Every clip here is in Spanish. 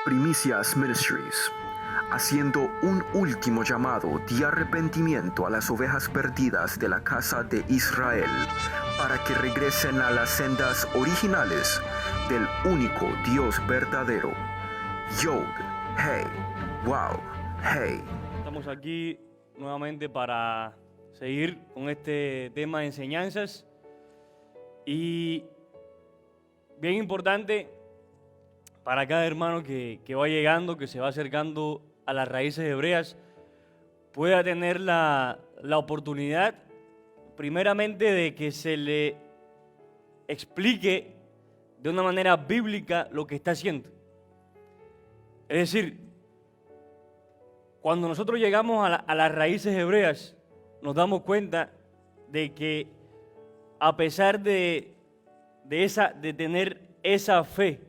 Primicias Ministries, haciendo un último llamado de arrepentimiento a las ovejas perdidas de la casa de Israel, para que regresen a las sendas originales del único Dios verdadero. Yod, Hey, Wow, Hey. Estamos aquí nuevamente para seguir con este tema de enseñanzas y bien importante para cada hermano que va llegando, que se va acercando a las raíces hebreas, pueda tener la oportunidad primeramente de que se le explique de una manera bíblica lo que está haciendo. Es decir, cuando nosotros llegamos a las raíces hebreas, nos damos cuenta de que a pesar de tener esa fe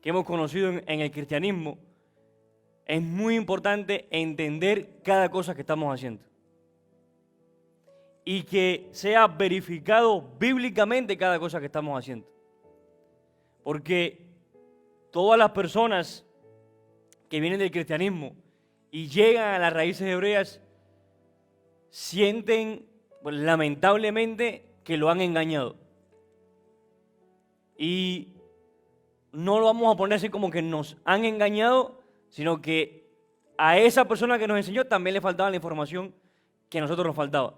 que hemos conocido en el cristianismo, es muy importante entender cada cosa que estamos haciendo y que sea verificado bíblicamente cada cosa que estamos haciendo. Porque todas las personas que vienen del cristianismo y llegan a las raíces hebreas sienten, pues, lamentablemente, que lo han engañado. Y no lo vamos a poner así como que nos han engañado, sino que a esa persona que nos enseñó también le faltaba la información que a nosotros nos faltaba.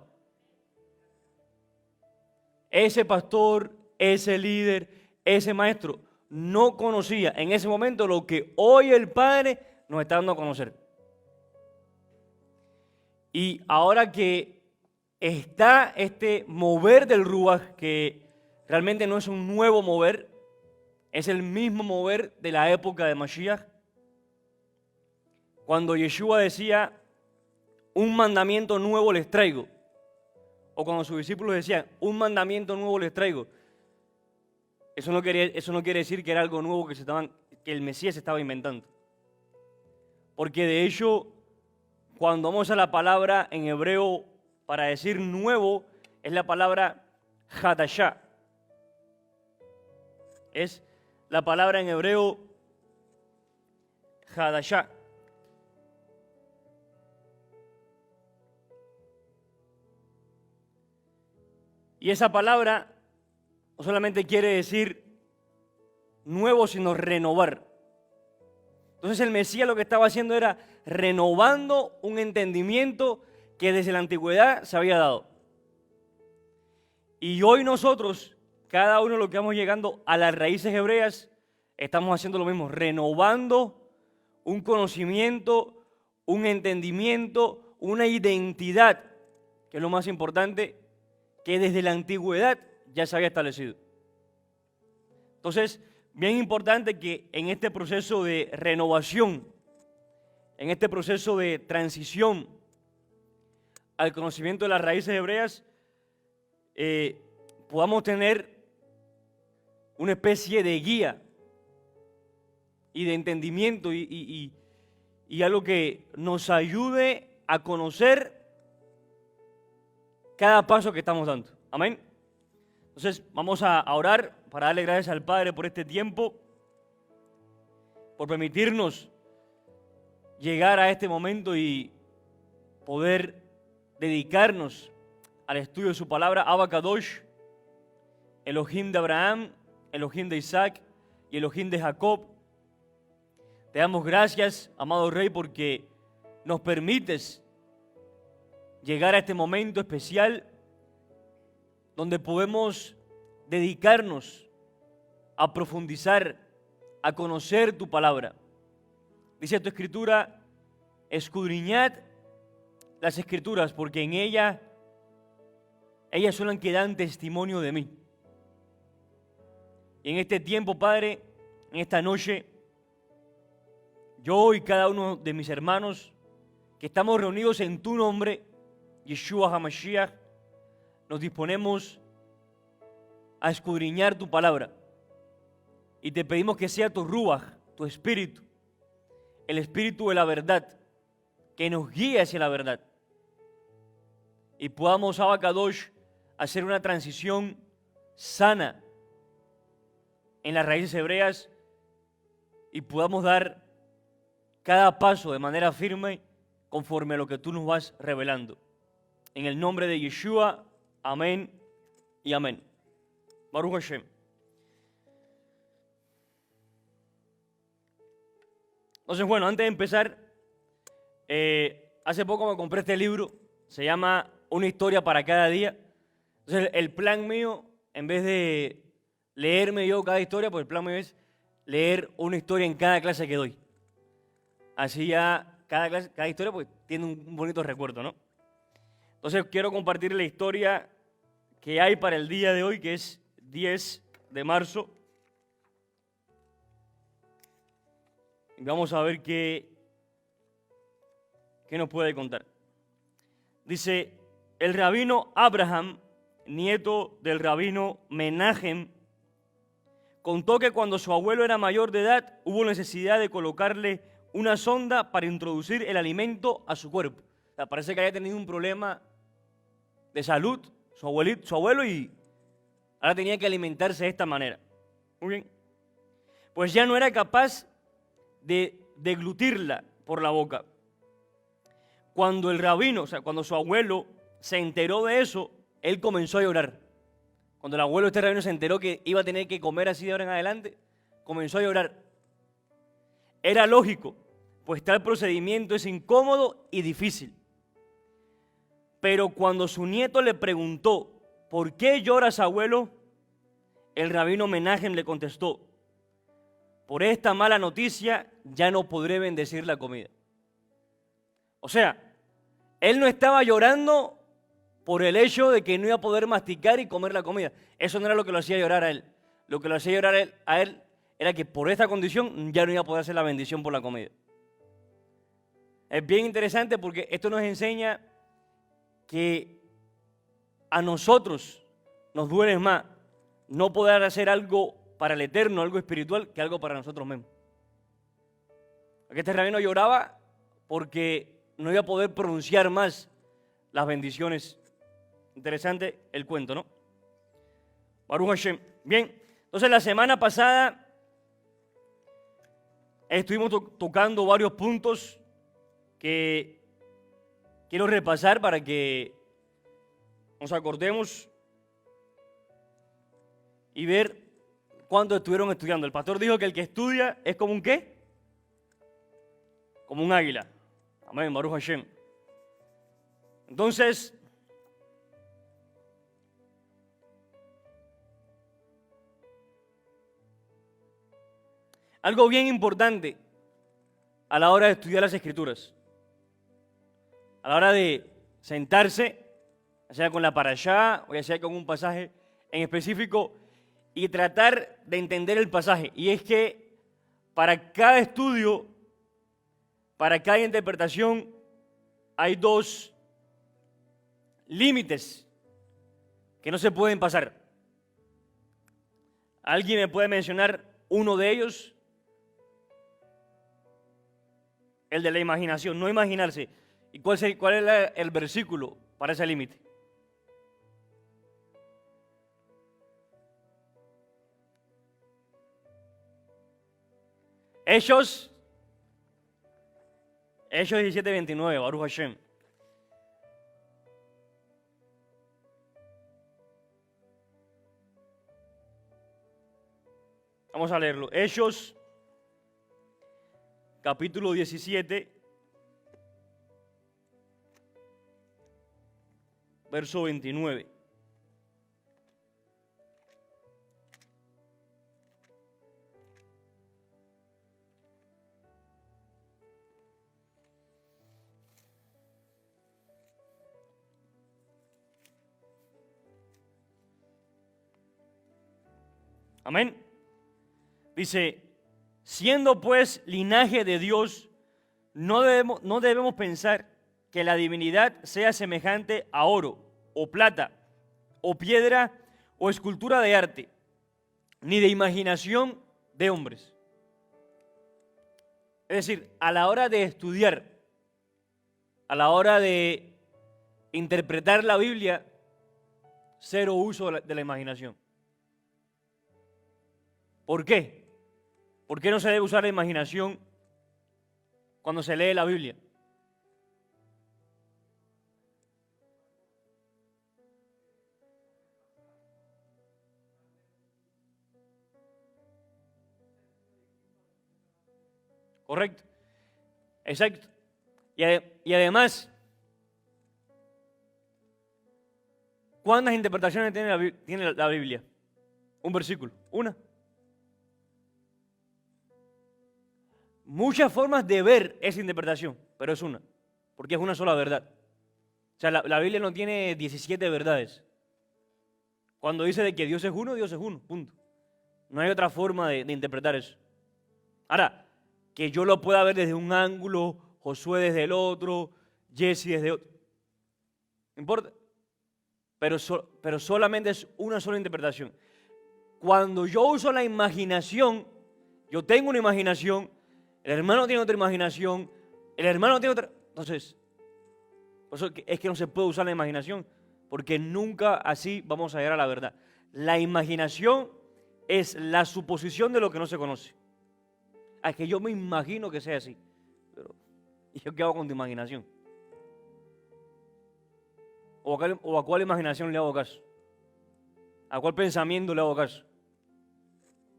Ese pastor, ese líder, ese maestro no conocía en ese momento lo que hoy el Padre nos está dando a conocer. Y ahora que está este mover del Ruach, que realmente no es un nuevo mover, es el mismo mover de la época de Mashiach, cuando Yeshua decía, un mandamiento nuevo les traigo, o cuando sus discípulos decían, un mandamiento nuevo les traigo, eso no quiere decir que era algo nuevo que el Mesías estaba inventando. Porque de hecho, cuando vamos a la palabra en hebreo para decir nuevo, es la palabra hadashah. Es la palabra en hebreo hadashah. Y esa palabra no solamente quiere decir nuevo, sino renovar. Entonces el Mesías lo que estaba haciendo era renovando un entendimiento que desde la antigüedad se había dado. Y hoy nosotros, cada uno de los que vamos llegando a las raíces hebreas, estamos haciendo lo mismo, renovando un conocimiento, un entendimiento, una identidad, que es lo más importante, que desde la antigüedad ya se había establecido. Entonces, bien importante que en este proceso de renovación, en este proceso de transición al conocimiento de las raíces hebreas, podamos tener una especie de guía y de entendimiento y algo que nos ayude a conocer cada paso que estamos dando. Amén. Entonces vamos a orar para darle gracias al Padre por este tiempo, por permitirnos llegar a este momento y poder dedicarnos al estudio de su palabra. Abba Kadosh, Elohim de Abraham, Elohim de Isaac y Elohim de Jacob. Te damos gracias, amado Rey, porque nos permites llegar a este momento especial donde podemos dedicarnos a profundizar, a conocer tu palabra. Dice tu escritura, escudriñad las escrituras, porque en ellas son las que dan testimonio de mí. Y en este tiempo, Padre, en esta noche, yo y cada uno de mis hermanos que estamos reunidos en tu nombre, Yeshua HaMashiach, nos disponemos a escudriñar tu palabra. Y te pedimos que sea tu Ruach, tu espíritu, el espíritu de la verdad, que nos guíe hacia la verdad. Y podamos, Abba Kadosh, hacer una transición sana en las raíces hebreas y podamos dar cada paso de manera firme conforme a lo que tú nos vas revelando. En el nombre de Yeshua, amén y amén. Baruch Hashem. Entonces, bueno, antes de empezar, hace poco me compré este libro, se llama Una historia para cada día. Entonces, el plan mío, en vez de leerme yo cada historia, pues el plan mío es leer una historia en cada clase que doy. Así ya cada historia pues tiene un bonito recuerdo, ¿no? Entonces quiero compartir la historia que hay para el día de hoy, que es 10 de marzo. Y vamos a ver qué nos puede contar. Dice, el rabino Abraham, nieto del rabino Menahem, contó que cuando su abuelo era mayor de edad, hubo necesidad de colocarle una sonda para introducir el alimento a su cuerpo. O sea, parece que había tenido un problema de salud, su abuelo, y ahora tenía que alimentarse de esta manera. Muy bien. Pues ya no era capaz de deglutirla por la boca. Cuando el rabino, o sea, cuando su abuelo se enteró de eso, él comenzó a llorar. Cuando el abuelo de este rabino se enteró que iba a tener que comer así de ahora en adelante, comenzó a llorar. Era lógico, pues tal procedimiento es incómodo y difícil. Pero cuando su nieto le preguntó, ¿por qué lloras, abuelo?, el rabino Menahem le contestó, por esta mala noticia ya no podré bendecir la comida. O sea, él no estaba llorando por el hecho de que no iba a poder masticar y comer la comida. Eso no era lo que lo hacía llorar a él. Lo que lo hacía llorar a él era que por esta condición ya no iba a poder hacer la bendición por la comida. Es bien interesante porque esto nos enseña que a nosotros nos duele más no poder hacer algo para el eterno, algo espiritual, que algo para nosotros mismos. Aquí este rabino lloraba porque no iba a poder pronunciar más las bendiciones. Interesante el cuento, ¿no? Baruch Hashem. Bien, entonces la semana pasada estuvimos tocando varios puntos que quiero repasar para que nos acordemos y ver cuánto estuvieron estudiando. El pastor dijo que el que estudia es como un ¿qué? Como un águila. Amén, Baruch Hashem. Entonces, algo bien importante a la hora de estudiar las Escrituras, a la hora de sentarse, ya sea con la parashá o ya sea con un pasaje en específico, y tratar de entender el pasaje. Y es que para cada estudio, para cada interpretación, hay dos límites que no se pueden pasar. ¿Alguien me puede mencionar uno de ellos? El de la imaginación, no imaginarse. ¿Y cuál es el versículo para ese límite? Hechos 17:29, Baruch Hashem. Vamos a leerlo. Hechos, capítulo 17, verso 29. Amén. Dice, siendo pues linaje de Dios, no debemos pensar que la divinidad sea semejante a oro, o plata, o piedra, o escultura de arte, ni de imaginación de hombres. Es decir, a la hora de estudiar, a la hora de interpretar la Biblia, cero uso de la imaginación. ¿Por qué? ¿Por qué no se debe usar la imaginación cuando se lee la Biblia? ¿Correcto? Exacto. Y además, ¿cuántas interpretaciones tiene la Biblia? Un versículo, una. Muchas formas de ver esa interpretación, pero es una, porque es una sola verdad. O sea, la Biblia no tiene 17 verdades. Cuando dice de que Dios es uno, punto. No hay otra forma de interpretar eso. Ahora, que yo lo pueda ver desde un ángulo, Josué desde el otro, Jesse desde otro, no importa. Pero solamente es una sola interpretación. Cuando yo uso la imaginación, yo tengo una imaginación, el hermano tiene otra imaginación, el hermano tiene otra. Entonces, por eso es que no se puede usar la imaginación, porque nunca así vamos a llegar a la verdad. La imaginación es la suposición de lo que no se conoce. Es que yo me imagino que sea así. Pero, ¿y yo qué hago con tu imaginación? ¿O a cuál imaginación le hago caso? ¿A cuál pensamiento le hago caso?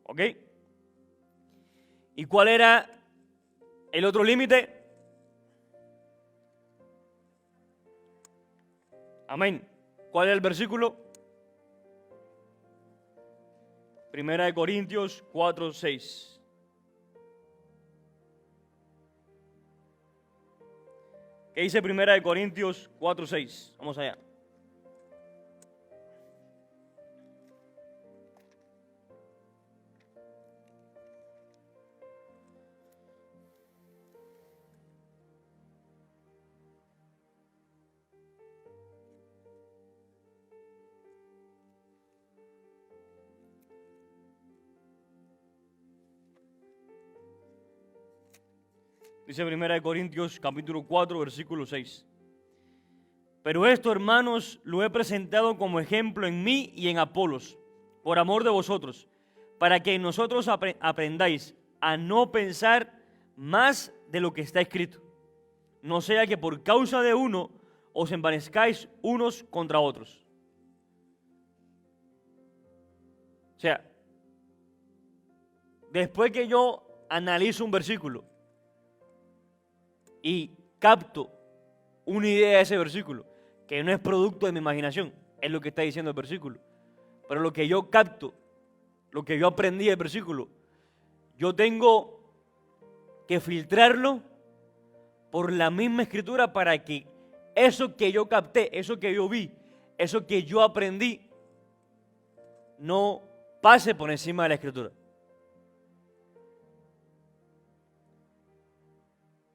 ¿Ok? ¿Y cuál era el otro límite? Amén. ¿Cuál es el versículo? 1 Corintios 4:6. ¿Qué dice 1 Corintios 4:6? Vamos allá. Dice 1 Corintios capítulo 4, versículo 6. Pero esto, hermanos, lo he presentado como ejemplo en mí y en Apolos, por amor de vosotros, para que nosotros aprendáis a no pensar más de lo que está escrito. No sea que por causa de uno os envanezcáis unos contra otros. O sea, después que yo analizo un versículo y capto una idea de ese versículo, que no es producto de mi imaginación, es lo que está diciendo el versículo, pero lo que yo capto, lo que yo aprendí del versículo, yo tengo que filtrarlo por la misma escritura para que eso que yo capté, eso que yo vi, eso que yo aprendí, no pase por encima de la escritura.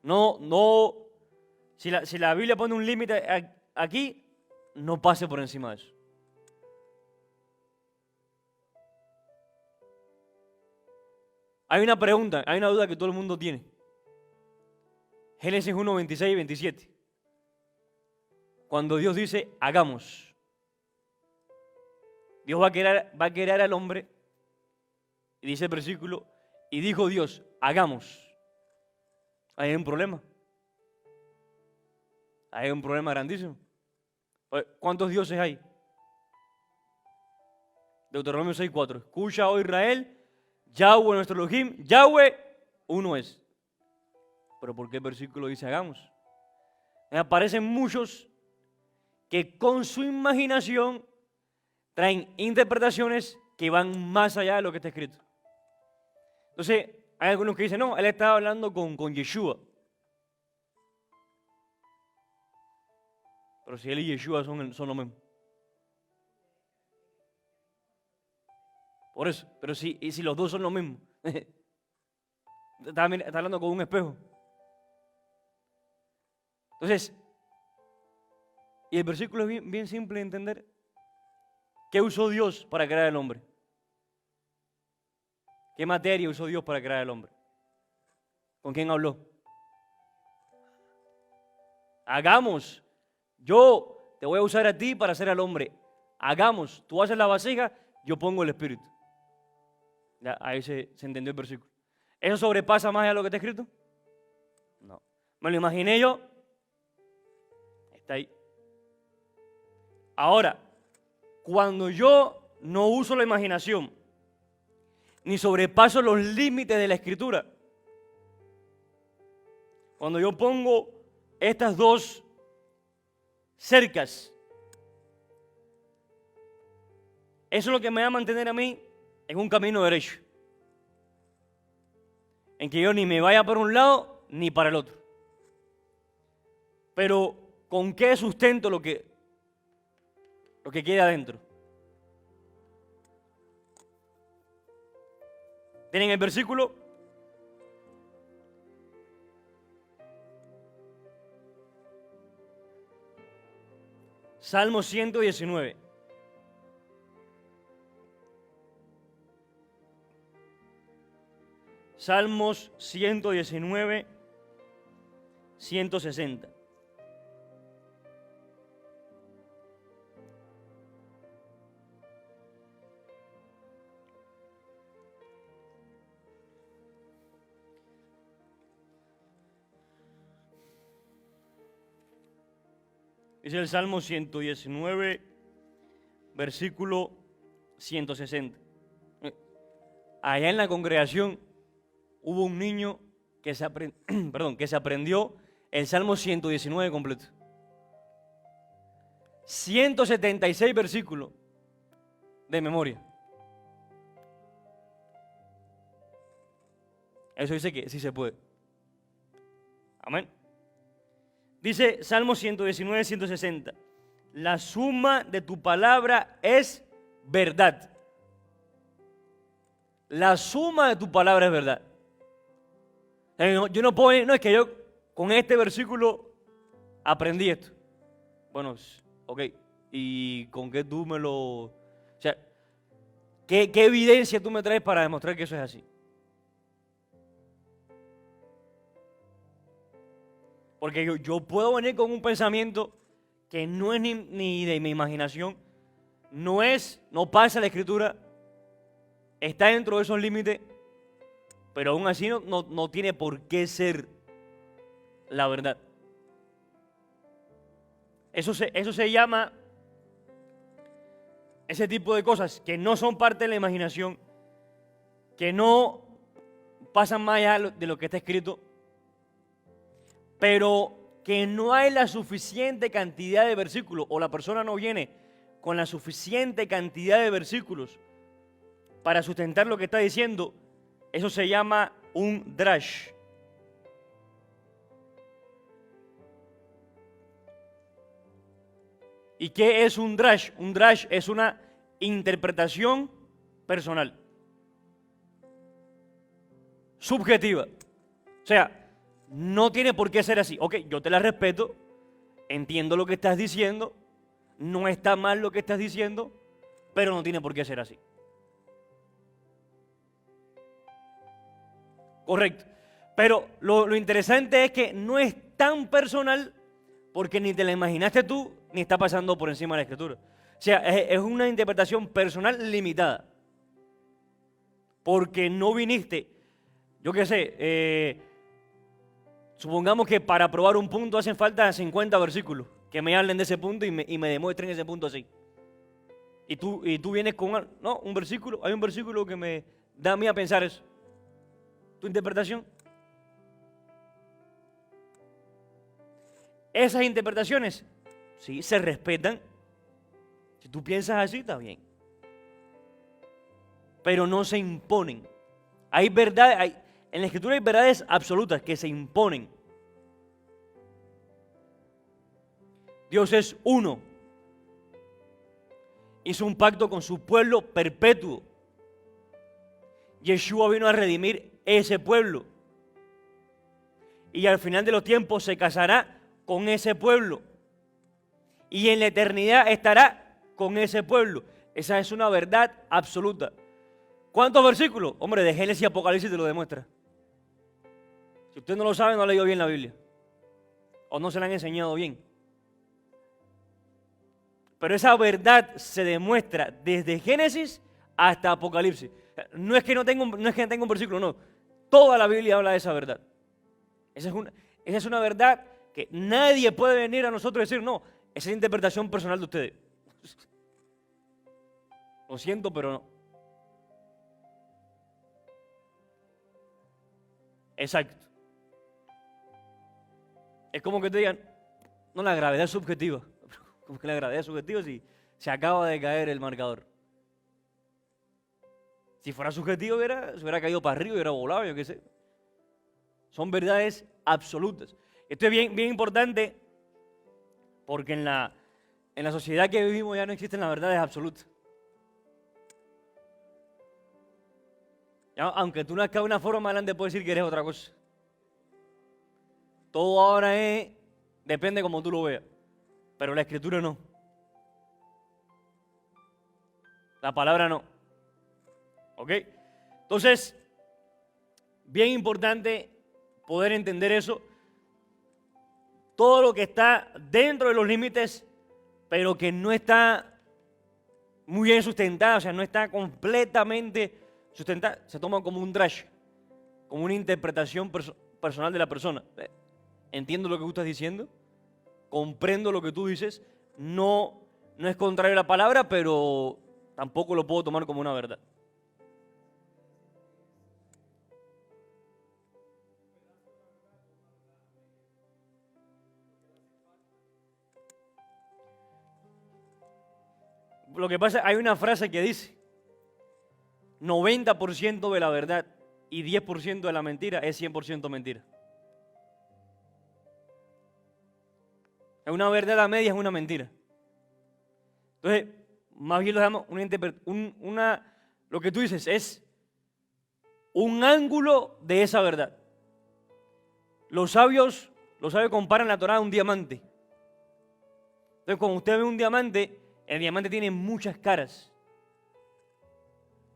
No, si la Biblia pone un límite aquí, no pase por encima de eso. Hay una pregunta, hay una duda que todo el mundo tiene. Génesis 1, 26 y 27. Cuando Dios dice, hagamos. Dios va a crear al hombre, y dice el versículo, y dijo Dios, hagamos. Hay un problema. Hay un problema grandísimo. ¿Cuántos dioses hay? Deuteronomio 6:4. Escucha, oh Israel, Yahweh nuestro Elohim, Yahweh uno es. Pero ¿por qué el versículo dice hagamos? Me aparecen muchos que con su imaginación traen interpretaciones que van más allá de lo que está escrito. Entonces, hay algunos que dicen, no, él estaba hablando con Yeshua. Pero si él y Yeshua son lo mismo. Por eso, pero si los dos son lo mismo. Está hablando con un espejo. Entonces, y el versículo es bien simple de entender. ¿Qué usó Dios para crear al hombre? ¿Qué materia usó Dios para crear al hombre? ¿Con quién habló? Hagamos. Yo te voy a usar a ti para hacer al hombre. Hagamos. Tú haces la vasija, yo pongo el espíritu. Ya, ahí se entendió el versículo. ¿Eso sobrepasa más allá de lo que está escrito? No. ¿Me lo imaginé yo? Está ahí. Ahora, cuando yo no uso la imaginación, ni sobrepaso los límites de la escritura, cuando yo pongo estas dos cercas, eso es lo que me va a mantener a mí en un camino derecho, en que yo ni me vaya para un lado ni para el otro. Pero ¿con qué sustento lo que queda adentro? ¿Tienen el versículo? Salmo 119. Salmos 119, 160. Dice el Salmo 119, versículo 160. Allá en la congregación hubo un niño que se aprendió el Salmo 119 completo. 176 versículos de memoria. Eso dice que sí se puede. Amén. Dice Salmo 119, 160. La suma de tu palabra es verdad. La suma de tu palabra es verdad. Yo no puedo, no es que yo con este versículo aprendí esto. Bueno, ok. ¿Y con qué tú me lo... O sea, ¿qué evidencia tú me traes para demostrar que eso es así? Porque yo puedo venir con un pensamiento que no es ni de mi imaginación, no pasa la escritura, está dentro de esos límites, pero aún así no tiene por qué ser la verdad. Eso se llama, ese tipo de cosas que no son parte de la imaginación, que no pasan más allá de lo que está escrito, pero que no hay la suficiente cantidad de versículos, o la persona no viene con la suficiente cantidad de versículos para sustentar lo que está diciendo, eso se llama un drash. ¿Y qué es un drash? Un drash es una interpretación personal, subjetiva. O sea, no tiene por qué ser así. Ok, yo te la respeto, entiendo lo que estás diciendo, no está mal lo que estás diciendo, pero no tiene por qué ser así. Correcto. Pero lo interesante es que no es tan personal porque ni te la imaginaste tú, ni está pasando por encima de la escritura. O sea, es una interpretación personal limitada. Porque no viniste, yo qué sé, supongamos que para probar un punto hacen falta 50 versículos que me hablen de ese punto y me demuestren ese punto así. Y tú vienes con un versículo, hay un versículo que me da a mí a pensar eso. ¿Tu interpretación? Esas interpretaciones, sí, se respetan. Si tú piensas así, está bien. Pero no se imponen. Hay verdades, en la escritura hay verdades absolutas que se imponen. Dios es uno. Hizo un pacto con su pueblo perpetuo. Yeshua vino a redimir ese pueblo. Y al final de los tiempos se casará con ese pueblo. Y en la eternidad estará con ese pueblo. Esa es una verdad absoluta. ¿Cuántos versículos? Hombre, de Génesis y Apocalipsis te lo demuestra. Si usted no lo sabe, no ha leído bien la Biblia. O no se la han enseñado bien. Pero esa verdad se demuestra desde Génesis hasta Apocalipsis. No es que no tenga un versículo, no. Toda la Biblia habla de esa verdad. Esa es una verdad que nadie puede venir a nosotros y decir, no, esa es la interpretación personal de ustedes. Lo siento, pero no. Exacto. Es como que te digan, no, la gravedad es subjetiva. Como que la gravedad es subjetiva si se acaba de caer el marcador. Si fuera subjetivo, se hubiera caído para arriba, hubiera volado, yo qué sé. Son verdades absolutas. Esto es bien importante porque en la sociedad que vivimos ya no existen las verdades absolutas. Ya, aunque tú nazcas de una forma, más adelante puedes decir que eres otra cosa. Todo ahora depende como tú lo veas, pero la Escritura no. La palabra no. ¿Ok? Entonces, bien importante poder entender eso. Todo lo que está dentro de los límites, pero que no está muy bien sustentada, o sea, no está completamente sustentada, se toma como un drash, como una interpretación personal de la persona. Entiendo lo que tú estás diciendo, comprendo lo que tú dices, no es contrario a la palabra, pero tampoco lo puedo tomar como una verdad. Lo que pasa, hay una frase que dice, 90% de la verdad y 10% de la mentira es 100% mentira. Una verdad a media es una mentira. Entonces, más bien lo damos lo que tú dices es un ángulo de esa verdad. Los sabios comparan la Torá a un diamante. Entonces, cuando usted ve un diamante, el diamante tiene muchas caras.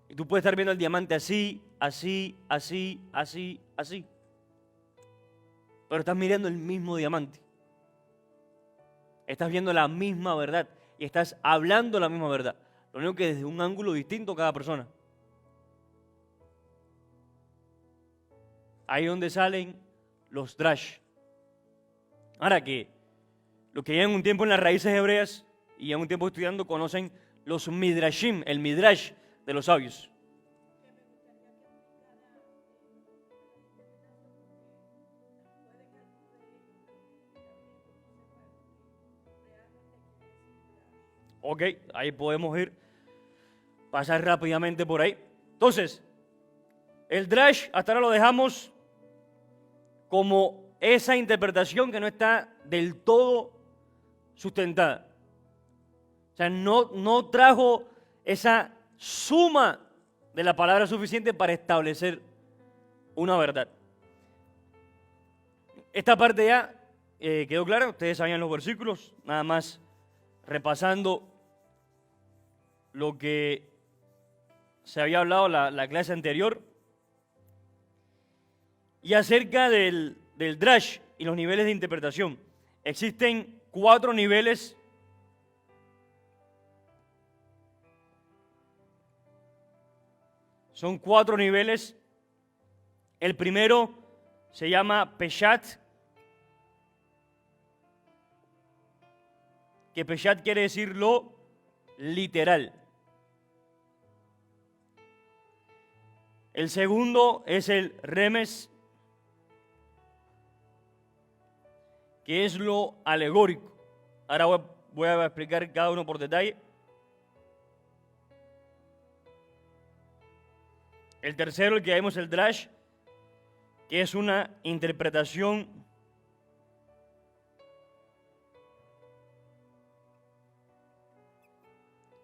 Y tú puedes estar viendo el diamante así, así, así, así, así. Pero estás mirando el mismo diamante. Estás viendo la misma verdad y estás hablando la misma verdad. Lo único que desde un ángulo distinto cada persona. Ahí es donde salen los drash. Ahora que los que llevan un tiempo en las raíces hebreas y llevan un tiempo estudiando conocen los midrashim, el midrash de los sabios. Ok, ahí podemos pasar rápidamente por ahí. Entonces, el drash hasta ahora lo dejamos como esa interpretación que no está del todo sustentada. O sea, no trajo esa suma de la palabra suficiente para establecer una verdad. Esta parte ya quedó clara, ustedes sabían los versículos, nada más repasando lo que se había hablado la clase anterior. Y acerca del drash y los niveles de interpretación. Existen 4 niveles. Son 4 niveles. El primero se llama Peshat. Que Peshat quiere decir lo literal. El segundo es el Remes, que es lo alegórico. Ahora voy a explicar cada uno por detalle. El tercero, el que vemos, el drash, que es una interpretación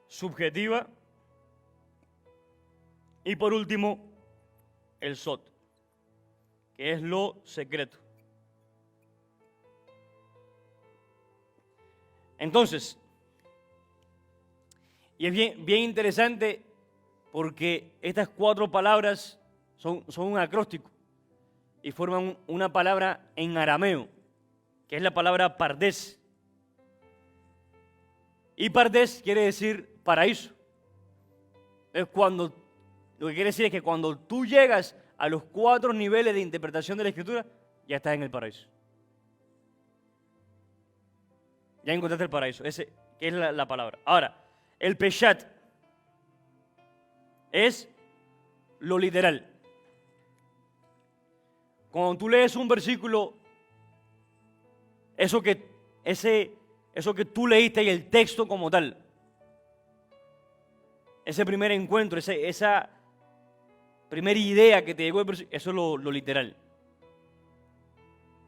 subjetiva. Y por último, el sot, que es lo secreto. Entonces, y es bien interesante porque estas 4 palabras son un acróstico y forman una palabra en arameo, que es la palabra Pardes. Y Pardes quiere decir paraíso. Entonces, lo que quiere decir es que cuando tú llegas a los 4 niveles de interpretación de la Escritura, ya estás en el paraíso. Ya encontraste el paraíso, ese que es la palabra. Ahora, el peshat es lo literal. Cuando tú lees un versículo, eso que tú leíste y el texto como tal, ese primer encuentro, esa primera idea que te llegó, eso es lo literal.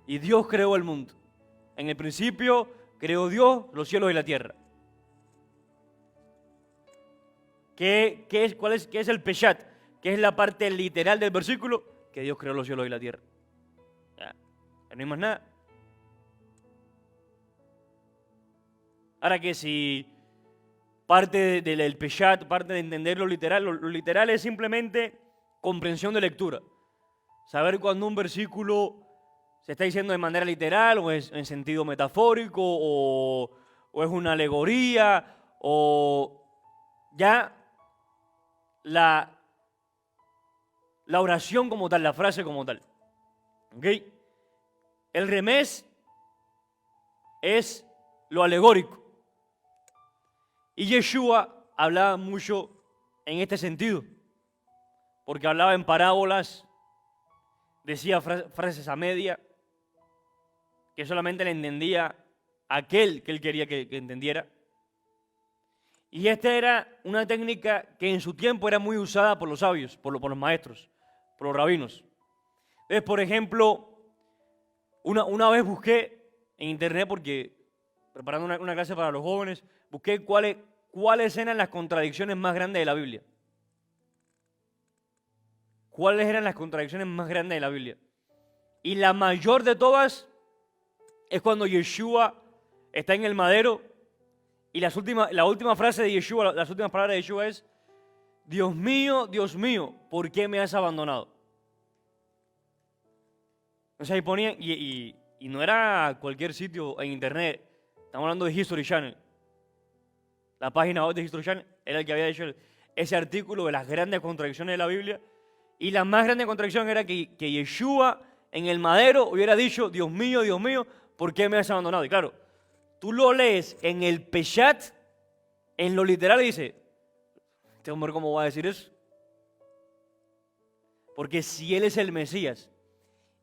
Y Dios creó el mundo. En el principio creó Dios los cielos y la tierra. ¿Qué es el peshat? ¿Qué es la parte literal del versículo? Que Dios creó los cielos y la tierra. Ya, no hay más nada. Ahora que si parte del peshat, parte de entender lo literal es simplemente comprensión de lectura. Saber cuando un versículo se está diciendo de manera literal o es en sentido metafórico o es una alegoría o ya la oración como tal, la frase como tal. ¿Ok? El remés es lo alegórico. Y Yeshua hablaba mucho en este sentido, porque hablaba en parábolas, decía frases a media, que solamente le entendía aquel que él quería que entendiera. Y esta era una técnica que en su tiempo era muy usada por los sabios, por los maestros, por los rabinos. Entonces, por ejemplo, una vez busqué en internet, porque preparando una clase para los jóvenes, busqué cuáles eran las contradicciones más grandes de la Biblia. ¿Cuáles eran las contradicciones más grandes de la Biblia? Y la mayor de todas es cuando Yeshua está en el madero y la última frase de Yeshua, las últimas palabras de Yeshua es: Dios mío, ¿por qué me has abandonado? O sea, ahí ponían, y no era cualquier sitio en internet, estamos hablando de History Channel. La página web de History Channel era el que había hecho ese artículo de las grandes contradicciones de la Biblia. Y la más grande contradicción era que Yeshua en el madero hubiera dicho: Dios mío, ¿por qué me has abandonado? Y claro, tú lo lees en el peshat, en lo literal, y dice: este hombre, ¿cómo va a decir eso? Porque si él es el Mesías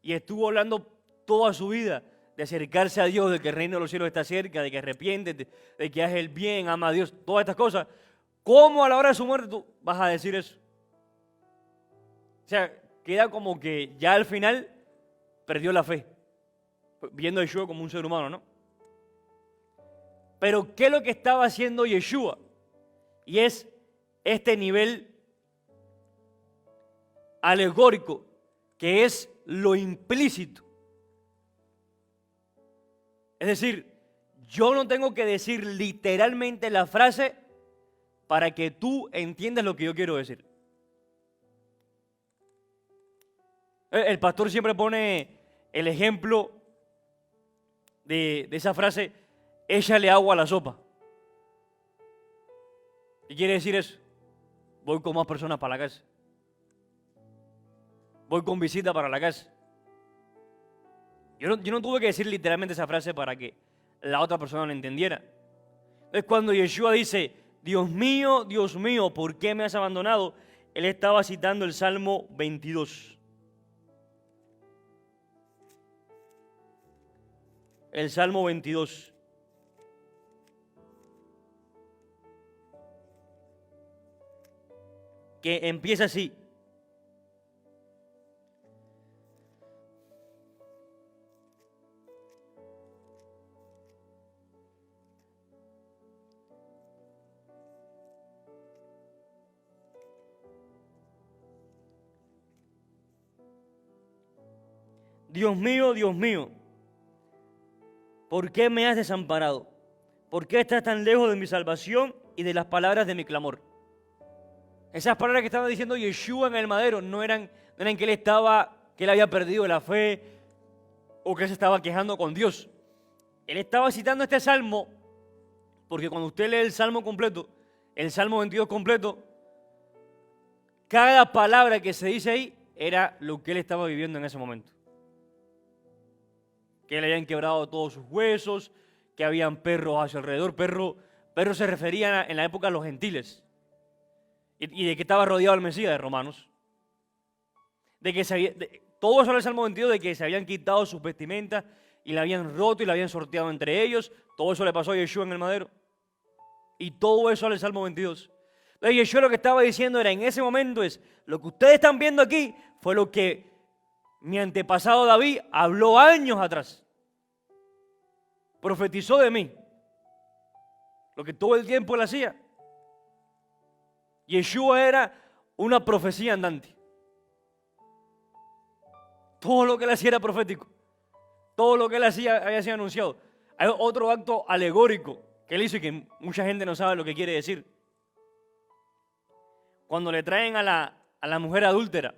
y estuvo hablando toda su vida de acercarse a Dios, de que el reino de los cielos está cerca, de que arrepiéntete, de que haces el bien, ama a Dios, todas estas cosas, ¿cómo a la hora de su muerte tú vas a decir eso? O sea, queda como que ya al final perdió la fe, viendo a Yeshua como un ser humano, ¿no? Pero ¿qué es lo que estaba haciendo Yeshua? Y es este nivel alegórico, que es lo implícito. Es decir, yo no tengo que decir literalmente la frase para que tú entiendas lo que yo quiero decir. El pastor siempre pone el ejemplo de esa frase: échale agua a la sopa. ¿Qué quiere decir eso? Voy con más personas para la casa. Voy con visita para la casa. Yo no tuve que decir literalmente esa frase para que la otra persona la entendiera. Entonces, cuando Yeshua dice: Dios mío, ¿por qué me has abandonado?, él estaba citando el Salmo 22. El Salmo 22. Que empieza así: Dios mío, ¿por qué me has desamparado? ¿Por qué estás tan lejos de mi salvación y de las palabras de mi clamor? Esas palabras que estaba diciendo Yeshua en el madero no eran que él había perdido la fe o que él se estaba quejando con Dios. Él estaba citando este salmo porque cuando usted lee el salmo completo, el Salmo 22 completo, cada palabra que se dice ahí era lo que él estaba viviendo en ese momento. Que le habían quebrado todos sus huesos, que habían perros a su alrededor. Perros se referían en la época a los gentiles. Y de que estaba rodeado el Mesías de romanos. De que todo eso en el Salmo 22, de que se habían quitado sus vestimentas y la habían roto y la habían sorteado entre ellos. Todo eso le pasó a Yeshua en el madero. Y todo eso en el Salmo 22. Entonces Yeshua lo que estaba diciendo era, en ese momento es, lo que ustedes están viendo aquí fue lo que mi antepasado David habló años atrás. Profetizó de mí. Lo que todo el tiempo él hacía. Yeshua era una profecía andante. Todo lo que él hacía era profético. Todo lo que él hacía había sido anunciado. Hay otro acto alegórico que él hizo y que mucha gente no sabe lo que quiere decir. Cuando le traen a la mujer adúltera,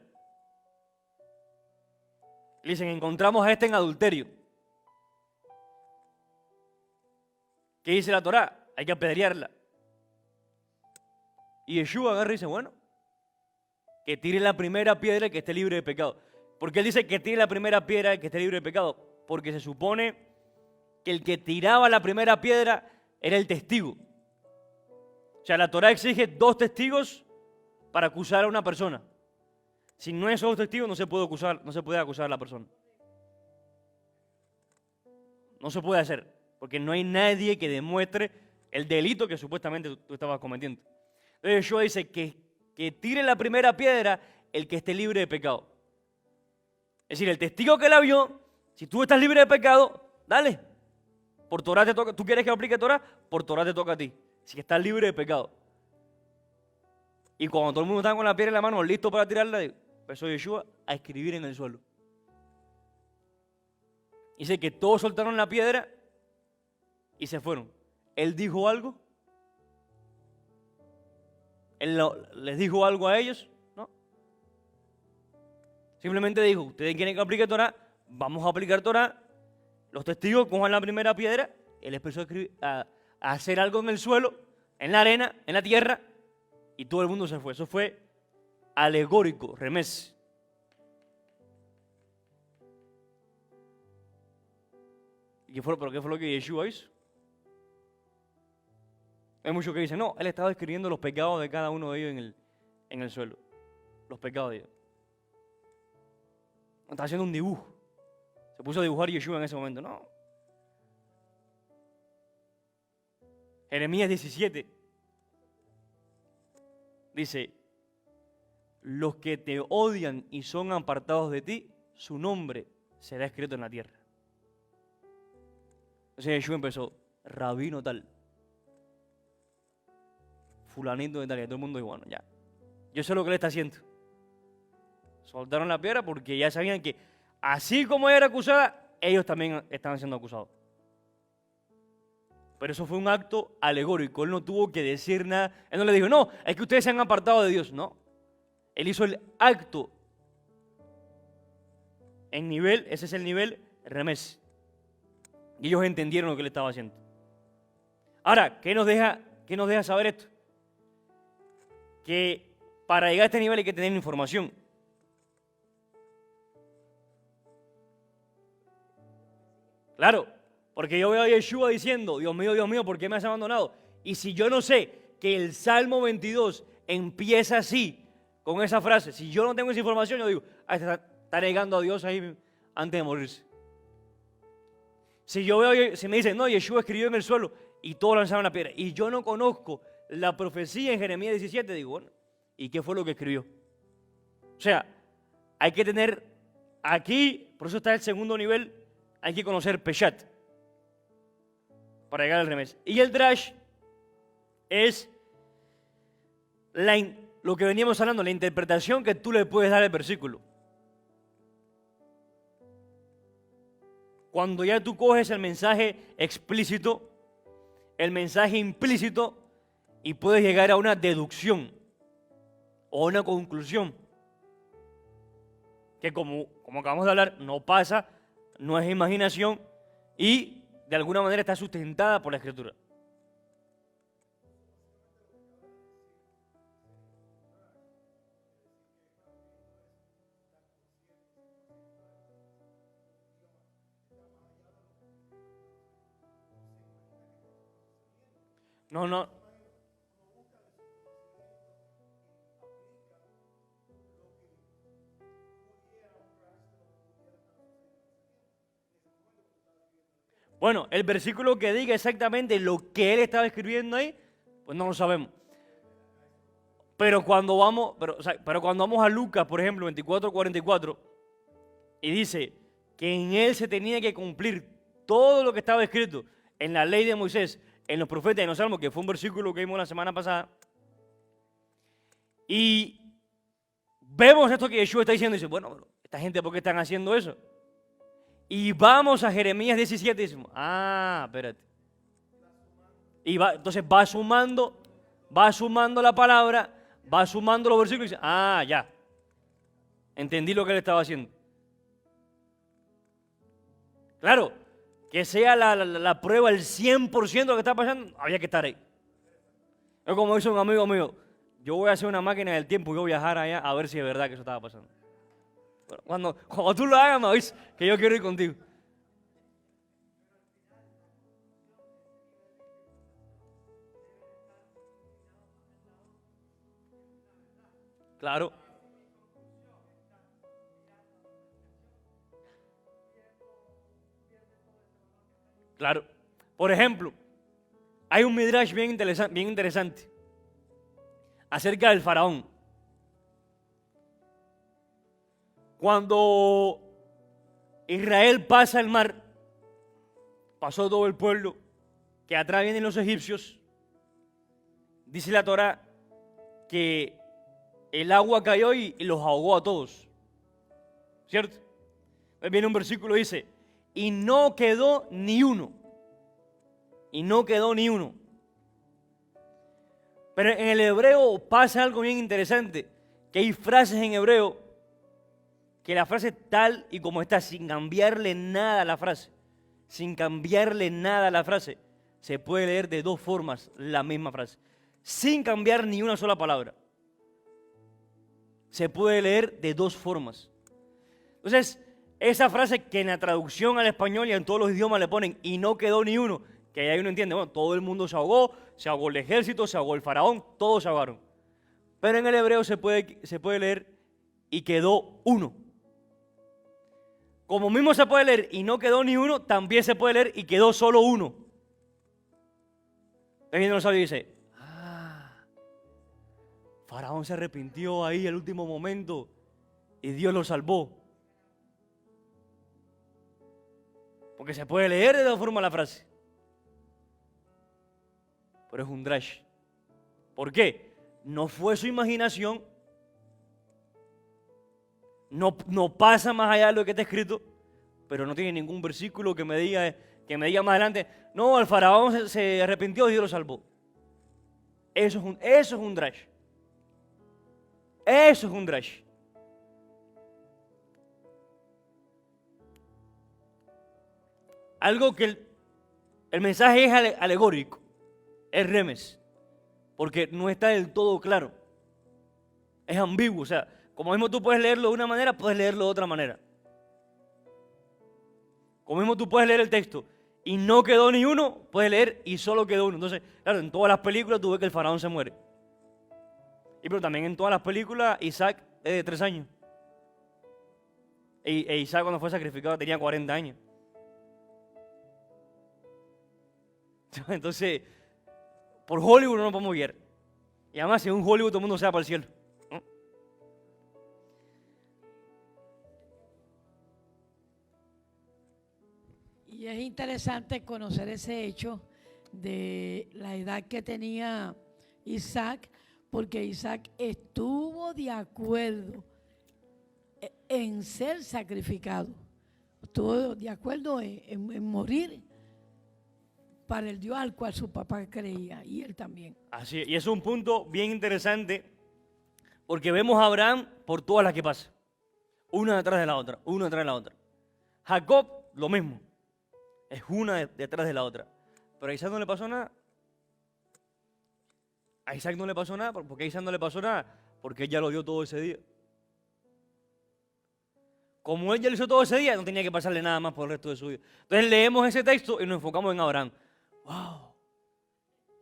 le dicen, encontramos a este en adulterio. ¿Qué dice la Torá? Hay que apedrearla. Y Yeshua agarra y dice, bueno, que tire la primera piedra que esté libre de pecado. ¿Por qué él dice que tire la primera piedra que esté libre de pecado? Porque se supone que el que tiraba la primera piedra era el testigo. O sea, la Torá exige 2 testigos para acusar a una persona. Si no hay esos 2 testigos, no se puede acusar a la persona. No se puede hacer, porque no hay nadie que demuestre el delito que supuestamente tú estabas cometiendo. Entonces Yeshua dice que tire la primera piedra el que esté libre de pecado. Es decir, el testigo que la vio, si tú estás libre de pecado, dale. Por Torah te toca. ¿Tú quieres que aplique Torah? Por Torah te toca a ti. Si estás libre de pecado. Y cuando todo el mundo estaba con la piedra en la mano, listo para tirarla, empezó Yeshua a escribir en el suelo. Dice que todos soltaron la piedra y se fueron. ¿Él dijo algo? ¿Él les dijo algo a ellos? No. Simplemente dijo, ustedes quieren que aplique Torah, vamos a aplicar Torah. Los testigos cojan la primera piedra. Él empezó a hacer algo en el suelo, en la arena, en la tierra, y todo el mundo se fue. Eso fue alegórico, remés. ¿Pero qué fue lo que Yeshua hizo? Hay muchos que dicen, no, él estaba escribiendo los pecados de cada uno de ellos en el suelo. Los pecados de ellos. Estaba haciendo un dibujo. Se puso a dibujar Yeshua en ese momento. No. Jeremías 17 dice, los que te odian y son apartados de ti, su nombre será escrito en la tierra. Entonces Yeshua empezó, rabino tal, fulanito de tal, y todo el mundo dijo, bueno, ya. Yo sé lo que él está haciendo. Soltaron la piedra porque ya sabían que así como ella era acusada, ellos también estaban siendo acusados. Pero eso fue un acto alegórico. Él no tuvo que decir nada. Él no le dijo, no, es que ustedes se han apartado de Dios. No. Él hizo el acto en nivel, ese es el nivel remés. Y ellos entendieron lo que él estaba haciendo. Ahora, ¿qué nos deja saber esto? Que para llegar a este nivel hay que tener información. Claro, porque yo veo a Yeshua diciendo, Dios mío, ¿por qué me has abandonado? Y si yo no sé que el Salmo 22 empieza así, con esa frase, si yo no tengo esa información, yo digo, está negando a Dios ahí antes de morirse. Si me dicen, no, Yeshua escribió en el suelo y todos lanzaron la piedra, y yo no conozco la profecía en Jeremías 17, digo, bueno, ¿y qué fue lo que escribió? O sea, hay que tener aquí, por eso está el segundo nivel, hay que conocer Peshat para llegar al remés. Y el Drash es lo que veníamos hablando, la interpretación que tú le puedes dar al versículo. Cuando ya tú coges el mensaje explícito, el mensaje implícito, y puedes llegar a una deducción o una conclusión que como acabamos de hablar, no pasa, no es imaginación y de alguna manera está sustentada por la Escritura. No, no. Bueno, el versículo que diga exactamente lo que él estaba escribiendo ahí, pues no lo sabemos. Pero cuando vamos, pero cuando vamos a Lucas, por ejemplo, 24:44, y dice que en él se tenía que cumplir todo lo que estaba escrito en la ley de Moisés, en los profetas y en los salmos, que fue un versículo que vimos la semana pasada, y vemos esto que Yeshua está diciendo, y dice, bueno, pero esta gente, ¿por qué están haciendo eso? Y vamos a Jeremías 17 y decimos, espérate. Y entonces va sumando la palabra, va sumando los versículos y dice, ya. Entendí lo que él estaba haciendo. Claro, que sea la prueba el 100% de lo que está pasando, había que estar ahí. Es como dice un amigo mío, yo voy a hacer una máquina del tiempo y voy a viajar allá a ver si es verdad que eso estaba pasando. Cuando tú lo hagas, me avisas que yo quiero ir contigo. Claro. Claro. Por ejemplo, hay un midrash bien interesante acerca del faraón. Cuando Israel pasa el mar, pasó todo el pueblo, que atrás vienen los egipcios, dice la Torá que el agua cayó y los ahogó a todos. ¿Cierto? Viene un versículo y dice, y no quedó ni uno. Y no quedó ni uno. Pero en el hebreo pasa algo bien interesante, que hay frases en hebreo que la frase tal y como está, sin cambiarle nada a la frase, se puede leer de dos formas la misma frase, sin cambiar ni una sola palabra. Se puede leer de dos formas. Entonces, esa frase que en la traducción al español y en todos los idiomas le ponen y no quedó ni uno, que ahí uno entiende, bueno, todo el mundo se ahogó el ejército, se ahogó el faraón, todos se ahogaron. Pero en el hebreo se puede leer y quedó uno. Como mismo se puede leer y no quedó ni uno, también se puede leer y quedó solo uno. El viene lo sabio y dice, Faraón se arrepintió ahí al último momento y Dios lo salvó. Porque se puede leer de dos formas la frase. Pero es un drash. ¿Por qué? No fue su imaginación. No pasa más allá de lo que está escrito, pero no tiene ningún versículo que me diga más adelante, no, el faraón se arrepintió y Dios lo salvó. Eso es un drash. Eso es un drash. Algo que el mensaje es alegórico, es remes, porque no está del todo claro. Es ambiguo, o sea, como mismo tú puedes leerlo de una manera, puedes leerlo de otra manera. Como mismo tú puedes leer el texto y no quedó ni uno, puedes leer y solo quedó uno. Entonces, claro, en todas las películas tú ves que el faraón se muere. Pero también en todas las películas Isaac es de 3 años. E Isaac cuando fue sacrificado tenía 40 años. Entonces, por Hollywood no nos podemos guiar. Y además, si en un Hollywood todo el mundo se va para el cielo. ¿No? Y es interesante conocer ese hecho de la edad que tenía Isaac, porque Isaac estuvo de acuerdo en ser sacrificado. Estuvo de acuerdo en morir para el Dios al cual su papá creía, y él también. Así es, y es un punto bien interesante, porque vemos a Abraham por todas las que pasa, una detrás de la otra, una detrás de la otra. Jacob, lo mismo, es una detrás de la otra. Pero a Isaac no le pasó nada. A Isaac no le pasó nada, porque a Isaac no le pasó nada, porque ella lo dio todo ese día. Como ella lo hizo todo ese día, no tenía que pasarle nada más por el resto de su vida. Entonces leemos ese texto y nos enfocamos en Abraham. ¡Wow!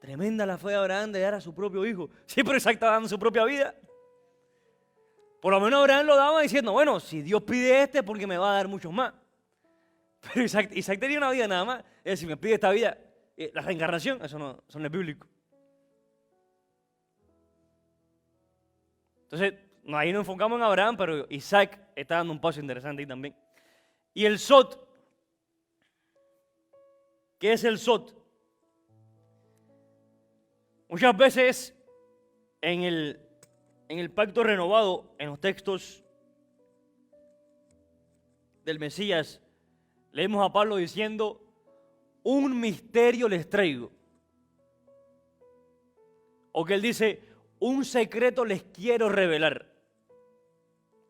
Tremenda la fe de Abraham de dar a su propio hijo. Siempre Isaac estaba dando su propia vida. Por lo menos Abraham lo daba diciendo, bueno, si Dios pide este, porque me va a dar muchos más. Pero Isaac tenía una vida nada más. Es decir, me pide esta vida, la reencarnación, eso no es bíblico. Entonces, ahí nos enfocamos en Abraham, pero Isaac está dando un paso interesante ahí también. Y el Sot. ¿Qué es el Sot? Muchas veces en el pacto renovado, en los textos del Mesías, leemos a Pablo diciendo, un misterio les traigo. O que él dice, un secreto les quiero revelar.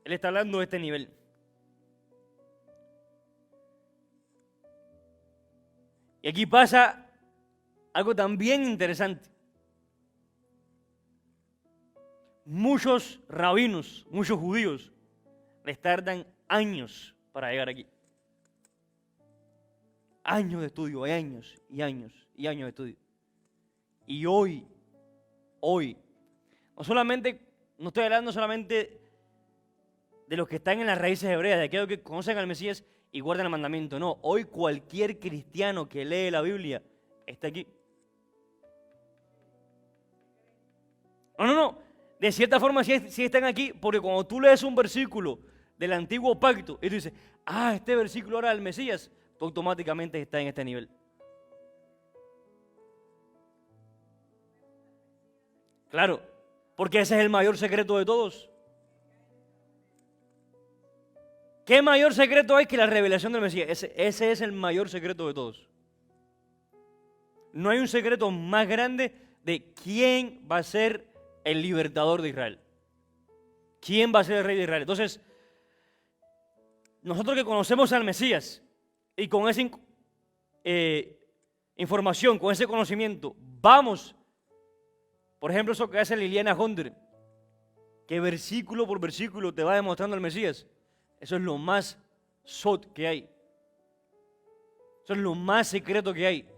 Él está hablando de este nivel. Y aquí pasa algo también interesante. Muchos rabinos, muchos judíos, les tardan años para llegar aquí. Años de estudio, años y años y años de estudio. Y hoy, no estoy hablando solamente de los que están en las raíces hebreas, de aquellos que conocen al Mesías y guardan el mandamiento. No, hoy cualquier cristiano que lee la Biblia está aquí. No. De cierta forma sí están aquí, porque cuando tú lees un versículo del antiguo pacto y tú dices, este versículo ahora del Mesías, tú automáticamente estás en este nivel. Claro, porque ese es el mayor secreto de todos. ¿Qué mayor secreto hay que la revelación del Mesías? Ese es el mayor secreto de todos. No hay un secreto más grande de quién va a ser el libertador de Israel. ¿Quién va a ser el rey de Israel? Entonces, nosotros que conocemos al Mesías y con esa información, con ese conocimiento, vamos, por ejemplo, eso que hace Liliana Honder, que versículo por versículo te va demostrando el Mesías. Eso es lo más sot que hay. Eso es lo más secreto que hay.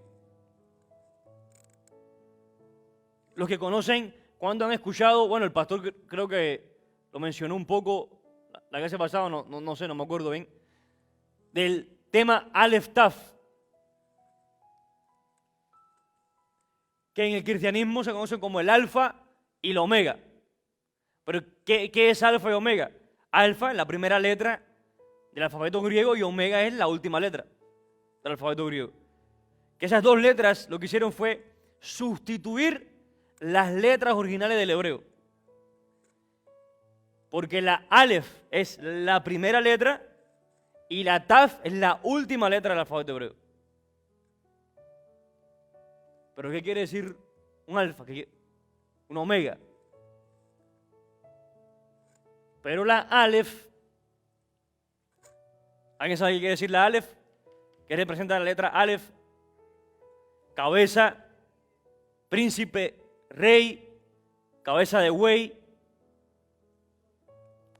Los que conocen, cuando han escuchado, bueno, el pastor creo que lo mencionó un poco la clase pasada, no sé, no me acuerdo bien, del tema Aleph Taf, que en el cristianismo se conoce como el alfa y la omega. Pero, ¿qué es alfa y omega? Alfa es la primera letra del alfabeto griego y omega es la última letra del alfabeto griego. Que esas dos letras lo que hicieron fue sustituir las letras originales del hebreo. Porque la Aleph es la primera letra y la Taf es la última letra del alfabeto hebreo. ¿Pero qué quiere decir un alfa? Un omega. Pero la Aleph, ¿alguien sabe qué quiere decir la Aleph? ¿Qué representa la letra Aleph? Cabeza, príncipe, rey, cabeza de buey,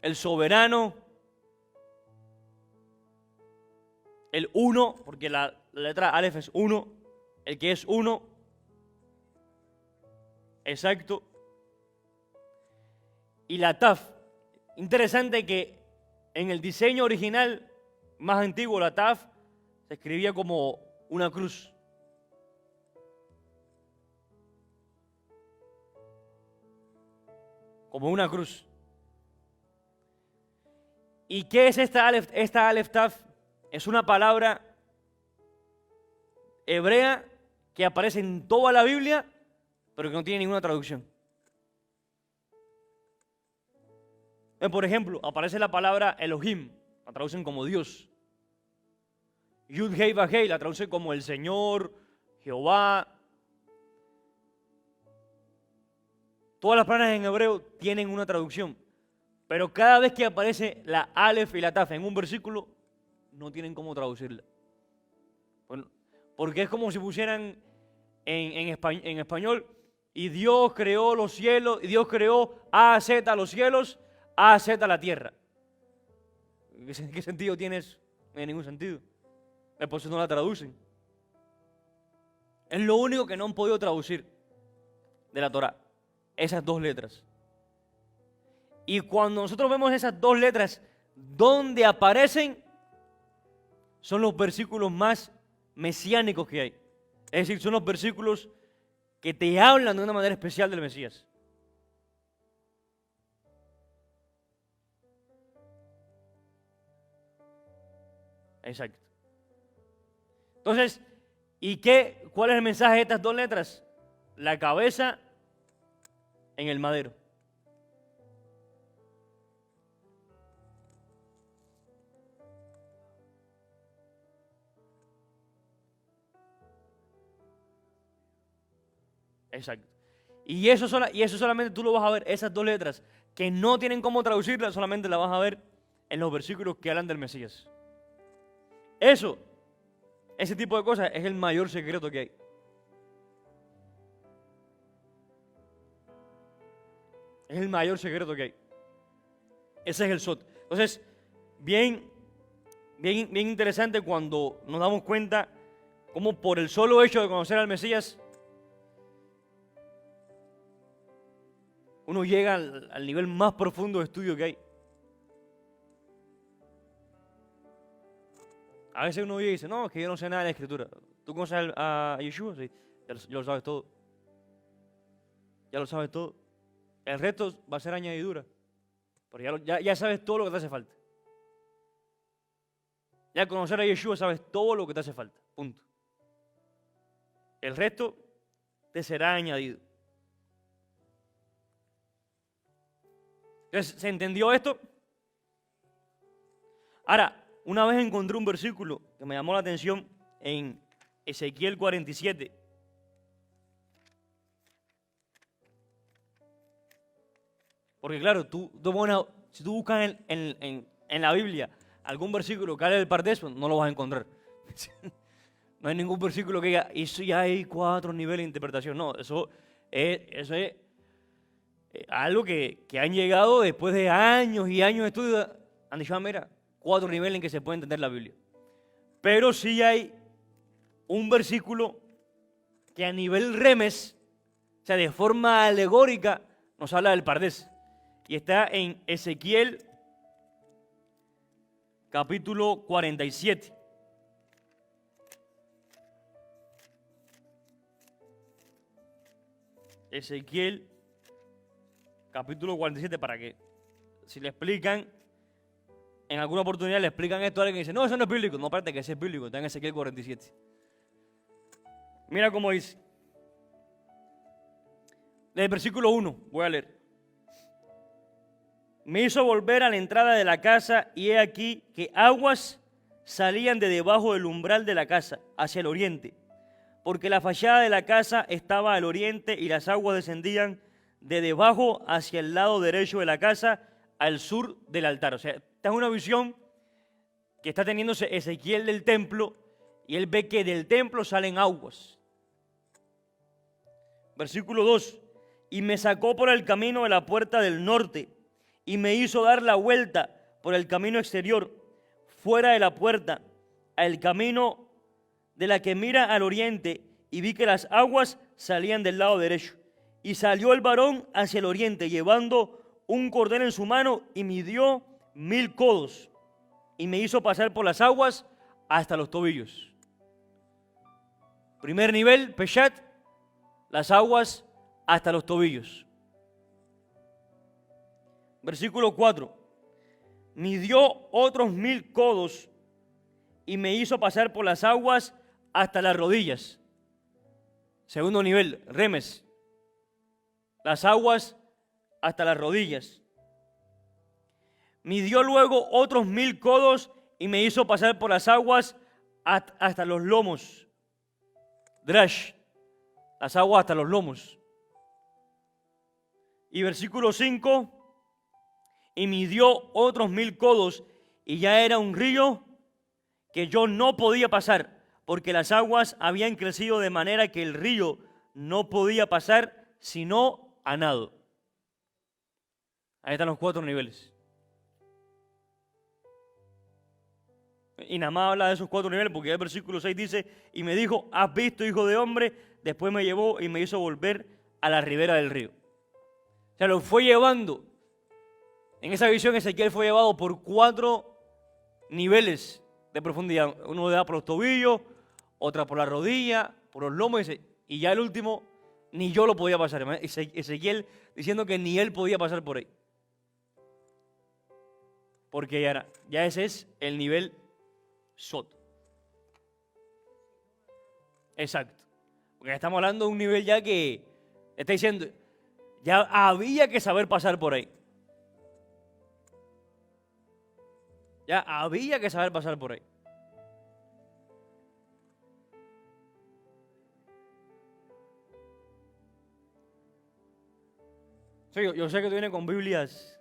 el soberano, el uno, porque la letra Aleph es uno, el que es uno, exacto, y la Taf. Interesante que en el diseño original más antiguo, la Taf se escribía como una cruz. Como una cruz. ¿Y qué es esta Aleph Taf? Es una palabra hebrea que aparece en toda la Biblia, pero que no tiene ninguna traducción. Por ejemplo, aparece la palabra Elohim, la traducen como Dios. Yud Hei Vav Hei la traducen como el Señor, Jehová. Todas las palabras en hebreo tienen una traducción, pero cada vez que aparece la Aleph y la Taf en un versículo, no tienen cómo traducirla. Bueno, porque es como si pusieran en español, y Dios creó los cielos, y Dios creó A, Z los cielos, A, Z la tierra. ¿Qué sentido tiene eso? No tiene ningún sentido. Por eso no la traducen. Es lo único que no han podido traducir. de la Torá, esas dos letras. Y cuando nosotros vemos esas dos letras, donde aparecen, son los versículos más mesiánicos que hay. Es decir, son los versículos que te hablan de una manera especial del Mesías. Exacto. Entonces, ¿cuál es el mensaje de estas dos letras? La cabeza en el madero. Exacto. Y eso solamente tú lo vas a ver, esas dos letras, que no tienen cómo traducirlas, solamente las vas a ver en los versículos que hablan del Mesías. Ese tipo de cosas es el mayor secreto que hay. Es el mayor secreto que hay. Ese es el SOT. Entonces, bien interesante cuando nos damos cuenta cómo por el solo hecho de conocer al Mesías, uno llega al nivel más profundo de estudio que hay. A veces uno llega y dice, no, es que yo no sé nada de la Escritura. ¿Tú conoces a Yeshua? Sí, ya lo sabes todo. Ya lo sabes todo. El resto va a ser añadidura. Pero ya sabes todo lo que te hace falta. Ya al conocer a Yeshua sabes todo lo que te hace falta. Punto. El resto te será añadido. Entonces, ¿se entendió esto? Ahora, una vez encontré un versículo que me llamó la atención en Ezequiel 47. Porque claro, si tú buscas en la Biblia algún versículo que hable del Pardes, no lo vas a encontrar. No hay ningún versículo que diga, eso ya hay 4 niveles de interpretación. No, eso es algo que han llegado después de años y años de estudio. Han dicho, mira, 4 niveles en que se puede entender la Biblia. Pero sí hay un versículo que a nivel remes, o sea, de forma alegórica, nos habla del Pardes. Y está en Ezequiel capítulo 47. Ezequiel capítulo 47, para que si le explican, en alguna oportunidad le explican esto a alguien y dice, no, eso no es bíblico. No, espérate, que ese es bíblico, está en Ezequiel 47. Mira cómo dice. Del versículo 1, voy a leer. Me hizo volver a la entrada de la casa y he aquí que aguas salían de debajo del umbral de la casa hacia el oriente, porque la fachada de la casa estaba al oriente y las aguas descendían de debajo hacia el lado derecho de la casa al sur del altar. O sea, esta es una visión que está teniéndose Ezequiel del templo y él ve que del templo salen aguas. Versículo 2. Y me sacó por el camino de la puerta del norte y me hizo dar la vuelta por el camino exterior, fuera de la puerta, al camino de la que mira al oriente, y vi que las aguas salían del lado derecho. Y salió el varón hacia el oriente, llevando un cordel en su mano, y midió 1000 codos, y me hizo pasar por las aguas hasta los tobillos. Primer nivel, Peshat, las aguas hasta los tobillos. Versículo 4. Midió otros 1000 codos y me hizo pasar por las aguas hasta las rodillas. Segundo nivel, remes. Las aguas hasta las rodillas. Midió luego otros 1000 codos y me hizo pasar por las aguas hasta los lomos. Drash. Las aguas hasta los lomos. Y versículo 5. Y midió otros 1000 codos, y ya era un río que yo no podía pasar, porque las aguas habían crecido de manera que el río no podía pasar sino a nado. Ahí están los 4 niveles. Y nada más habla de esos 4 niveles, porque el versículo 6 dice, y me dijo, ¿has visto, hijo de hombre? Después me llevó y me hizo volver a la ribera del río. O sea, lo fue llevando. En esa visión Ezequiel fue llevado por 4 niveles de profundidad. Uno da por los tobillos, otra por la rodilla, por los lomos, y ya el último ni yo lo podía pasar. Ezequiel diciendo que ni él podía pasar por ahí. Porque ya ese es el nivel Sot. Exacto. Porque estamos hablando de un nivel ya que está diciendo, ya había que saber pasar por ahí. Ya había que saber pasar por ahí. Sí, yo sé que tú vienes con Biblias.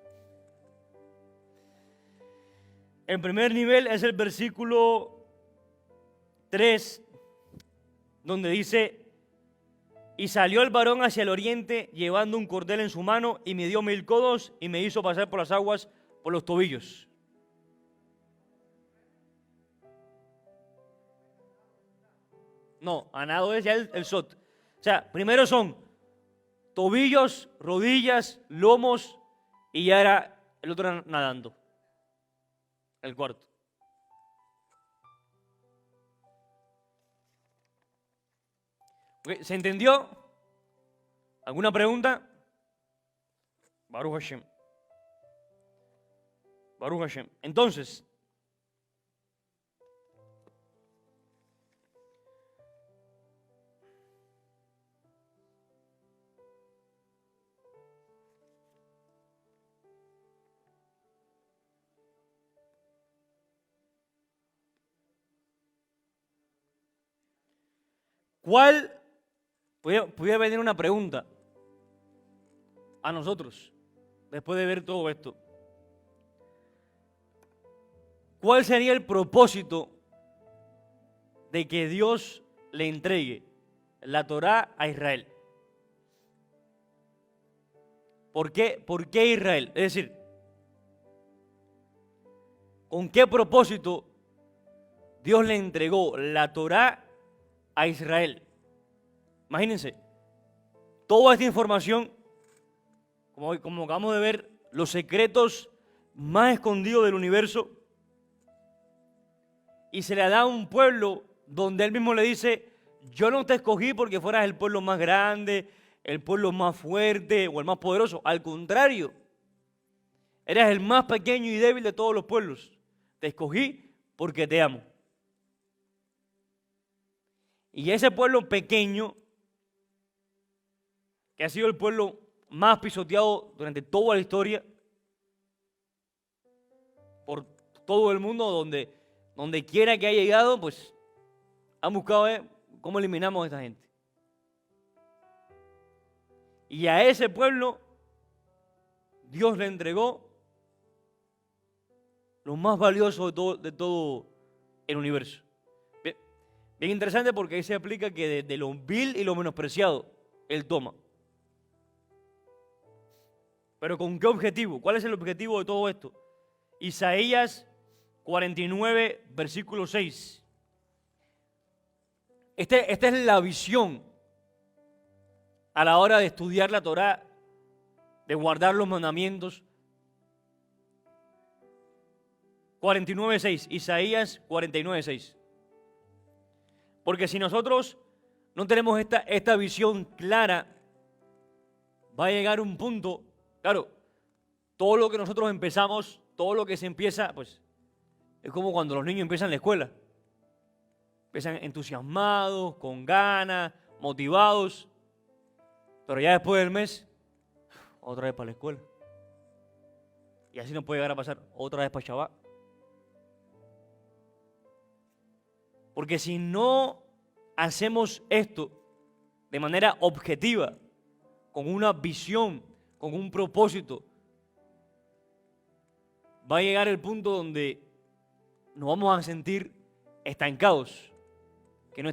El primer nivel es el versículo 3, donde dice: y salió el varón hacia el oriente llevando un cordel en su mano y me dio 1000 codos y me hizo pasar por las aguas por los tobillos. No, a nado es ya el Sot. O sea, primero son tobillos, rodillas, lomos y ya era el otro nadando. El cuarto. ¿Se entendió? ¿Alguna pregunta? Baruch Hashem. Baruch Hashem. Entonces, ¿cuál pudiera venir una pregunta a nosotros después de ver todo esto? ¿Cuál sería el propósito de que Dios le entregue la Torá a Israel? ¿Por qué Israel? Es decir, ¿con qué propósito Dios le entregó la Torá a Israel? Imagínense, toda esta información, como acabamos de ver, los secretos más escondidos del universo, y se le da a un pueblo donde él mismo le dice: yo no te escogí porque fueras el pueblo más grande, el pueblo más fuerte o el más poderoso. Al contrario, eres el más pequeño y débil de todos los pueblos. Te escogí porque te amo. Y ese pueblo pequeño, que ha sido el pueblo más pisoteado durante toda la historia, por todo el mundo, donde quiera que haya llegado, pues han buscado cómo eliminamos a esta gente. Y a ese pueblo Dios le entregó lo más valioso de todo el universo. Bien interesante, porque ahí se aplica que de lo vil y lo menospreciado Él toma. ¿Pero con qué objetivo? ¿Cuál es el objetivo de todo esto? Isaías 49, versículo 6. Esta es la visión a la hora de estudiar la Torá, de guardar los mandamientos. 49:6, Isaías 49:6. Porque si nosotros no tenemos esta visión clara, va a llegar un punto, claro, todo lo que nosotros empezamos, todo lo que se empieza, pues es como cuando los niños empiezan la escuela. Empiezan entusiasmados, con ganas, motivados, pero ya después del mes, otra vez para la escuela. Y así nos puede llegar a pasar otra vez para Shabbat. Porque si no hacemos esto de manera objetiva, con una visión, con un propósito, va a llegar el punto donde nos vamos a sentir estancados. Que no,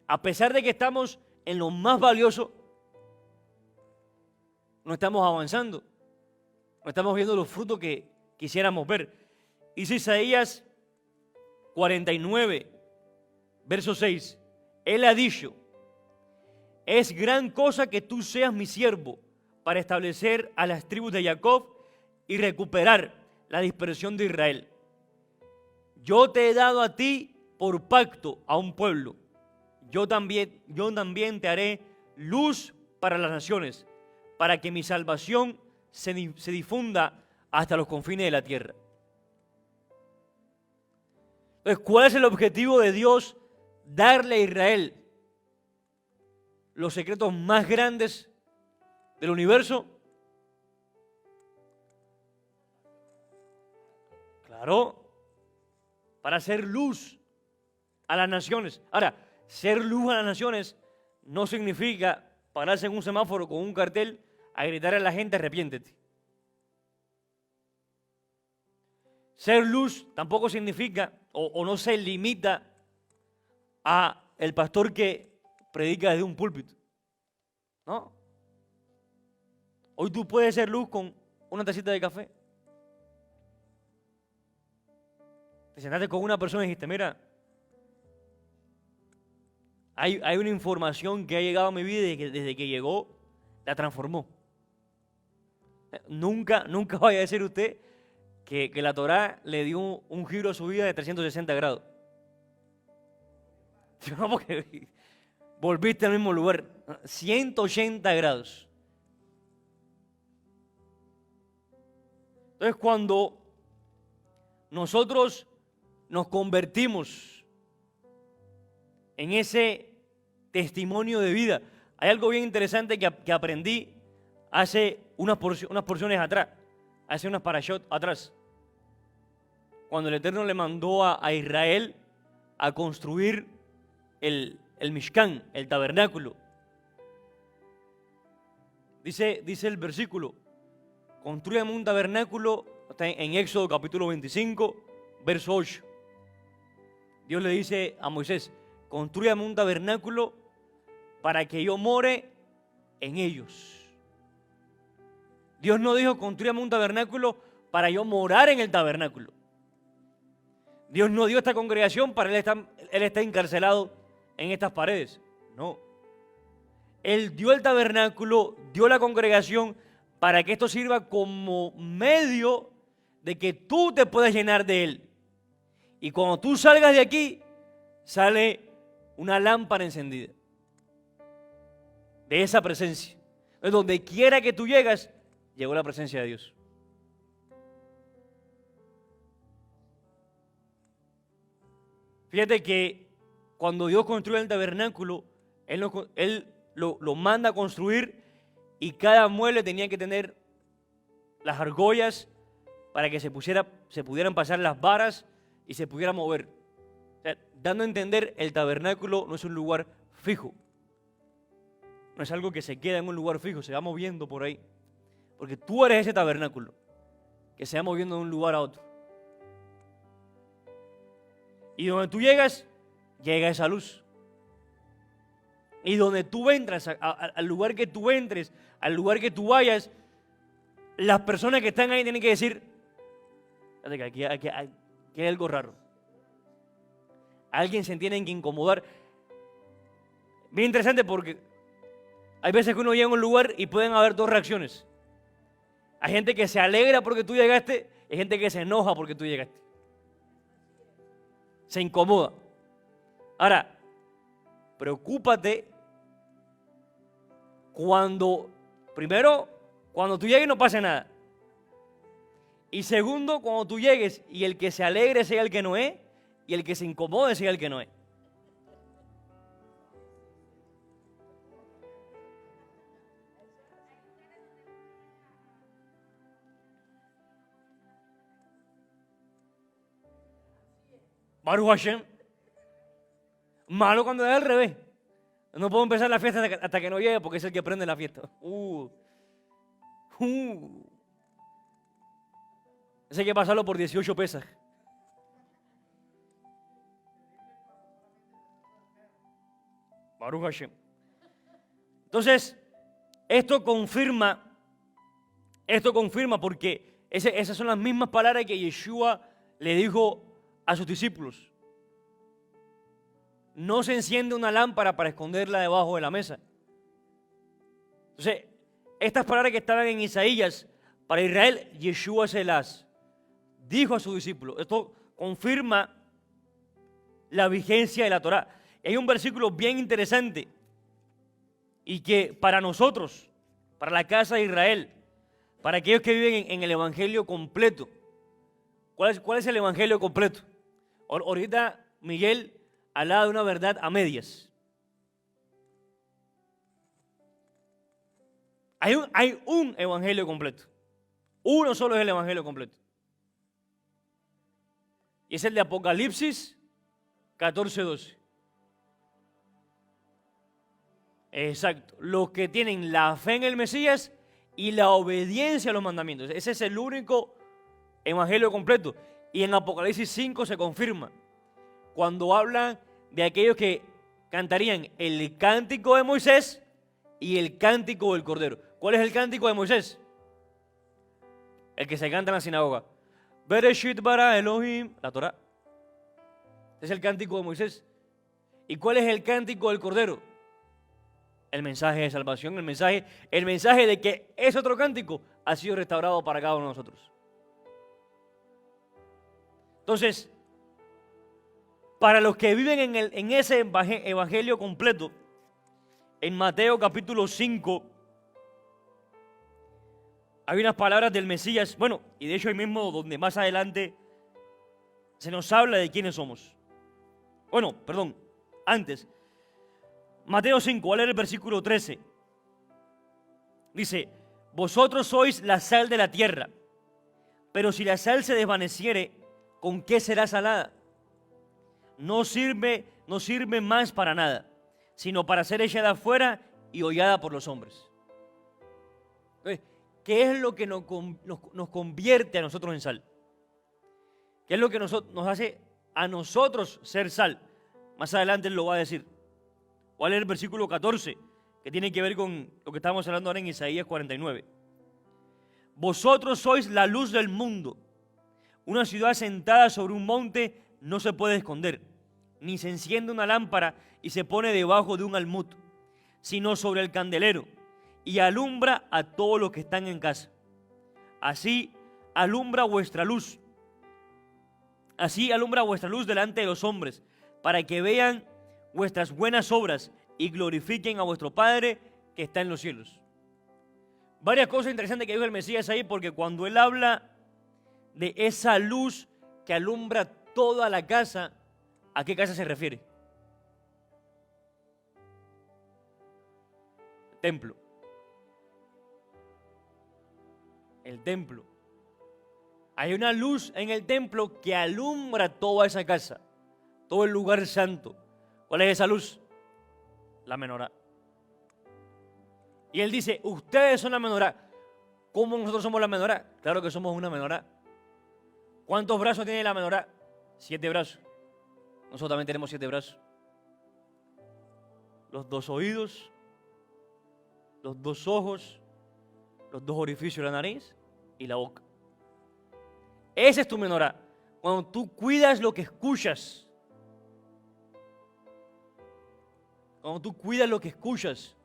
a pesar de que estamos en lo más valioso, no estamos avanzando, no estamos viendo los frutos que quisiéramos ver. Dice Isaías 49, verso 6, Él ha dicho: es gran cosa que tú seas mi siervo para establecer a las tribus de Jacob y recuperar la dispersión de Israel. Yo te he dado a ti por pacto a un pueblo. Yo también te haré luz para las naciones, para que mi salvación se difunda hasta los confines de la tierra. Entonces, ¿cuál es el objetivo de Dios? Darle a Israel los secretos más grandes del universo. Claro, para hacer luz a las naciones. Ahora, ser luz a las naciones no significa pararse en un semáforo con un cartel a gritar a la gente: arrepiéntete. Ser luz tampoco significa o no se limita a el pastor que predica desde un púlpito. No. Hoy tú puedes ser luz con una tacita de café. Te sentaste con una persona y dijiste: mira, hay una información que ha llegado a mi vida y que desde que llegó la transformó. Nunca vaya a decir usted que la Torá le dio un giro a su vida de 360 grados. No, porque volviste al mismo lugar. 180 grados. Entonces, cuando nosotros nos convertimos en ese testimonio de vida, hay algo bien interesante que aprendí hace unas porciones atrás, hace unas parashot atrás, cuando el Eterno le mandó a Israel a construir el Mishkan, el tabernáculo. Dice el versículo: construyame un tabernáculo, está en Éxodo capítulo 25, verso 8. Dios le dice a Moisés: construyame un tabernáculo para que yo more en ellos. Dios no dijo: construyame un tabernáculo para yo morar en el tabernáculo. Dios no dio esta congregación para él está encarcelado en estas paredes. No. Él dio el tabernáculo, dio la congregación para que esto sirva como medio de que tú te puedas llenar de él. Y cuando tú salgas de aquí, sale una lámpara encendida de esa presencia. Entonces, donde quiera que tú llegas, llegó la presencia de Dios. Fíjate que cuando Dios construye el tabernáculo, Él lo manda a construir, y cada mueble tenía que tener las argollas para que se pudieran pasar las varas y se pudiera mover. O sea, dando a entender, el tabernáculo no es un lugar fijo. No es algo que se queda en un lugar fijo, se va moviendo por ahí. Porque tú eres ese tabernáculo que se va moviendo de un lugar a otro. Y donde tú llegas, llega esa luz. Y donde tú entras, al lugar que tú entres, al lugar que tú vayas, las personas que están ahí tienen que decir: aquí hay algo raro. Alguien se tiene que incomodar. Bien interesante, porque hay veces que uno llega a un lugar y pueden haber dos reacciones. Hay gente que se alegra porque tú llegaste, y hay gente que se enoja porque tú llegaste. Se incomoda. Ahora, preocúpate primero, cuando tú llegues no pase nada. Y segundo, cuando tú llegues y el que se alegre sea el que no es, y el que se incomode sea el que no es. Baruch Hashem. Malo cuando es al revés. No puedo empezar la fiesta hasta que no llegue, porque es el que prende la fiesta. Ese hay que pasarlo por 18 pesas. Baruch Hashem. Entonces, esto confirma porque esas son las mismas palabras que Yeshua le dijo a sus discípulos. No se enciende una lámpara para esconderla debajo de la mesa, Entonces, estas palabras que estaban en Isaías, para Israel, Yeshua se las dijo a sus discípulos. Esto confirma la vigencia de la Torá. Hay un versículo bien interesante y que para nosotros, para la casa de Israel, para aquellos que viven en el Evangelio completo, ¿cuál es el Evangelio completo? Ahorita Miguel hablaba de una verdad a medias. Hay un Evangelio completo. Uno solo es el Evangelio completo. Y es el de Apocalipsis 14:12. Exacto. Los que tienen la fe en el Mesías y la obediencia a los mandamientos. Ese es el único Evangelio completo. Y en Apocalipsis 5 se confirma. Cuando hablan de aquellos que cantarían el cántico de Moisés y el cántico del Cordero. ¿Cuál es el cántico de Moisés? El que se canta en la sinagoga. Bereshit bara Elohim, la Torá. Es el cántico de Moisés. ¿Y cuál es el cántico del Cordero? El mensaje de salvación, el mensaje de que ese otro cántico ha sido restaurado para cada uno de nosotros. Entonces, para los que viven en ese evangelio completo, en Mateo capítulo 5, hay unas palabras del Mesías, bueno, y de hecho ahí mismo donde más adelante se nos habla de quiénes somos. Bueno, perdón, antes, Mateo 5, voy a leer el versículo 13. Dice, vosotros sois la sal de la tierra, pero si la sal se desvaneciere, ¿con qué será salada? No sirve más para nada, sino para ser echada afuera y hollada por los hombres. Entonces, ¿qué es lo que nos convierte a nosotros en sal? ¿Qué es lo que nos hace a nosotros ser sal? Más adelante él lo va a decir. Voy a leer el versículo 14, que tiene que ver con lo que estamos hablando ahora en Isaías 49. Vosotros sois la luz del mundo. Una ciudad sentada sobre un monte no se puede esconder, ni se enciende una lámpara y se pone debajo de un almud, sino sobre el candelero, y alumbra a todos los que están en casa. Así alumbra vuestra luz delante de los hombres, para que vean vuestras buenas obras y glorifiquen a vuestro Padre que está en los cielos. Varias cosas interesantes que dijo el Mesías ahí, porque cuando él habla de esa luz que alumbra toda la casa, ¿a qué casa se refiere? Templo. El templo. Hay una luz en el templo que alumbra toda esa casa, todo el lugar santo. ¿Cuál es esa luz? La menorá. Y él dice, ustedes son la menorá. ¿Cómo nosotros somos la menorá? Claro que somos una menorá. ¿Cuántos brazos tiene la menorá? 7 brazos. Nosotros también tenemos 7 brazos. Los 2 oídos, los 2 ojos, los 2 orificios de la nariz y la boca. Esa es tu menorá. Cuando tú cuidas lo que escuchas. Cuando tú cuidas lo que escuchas.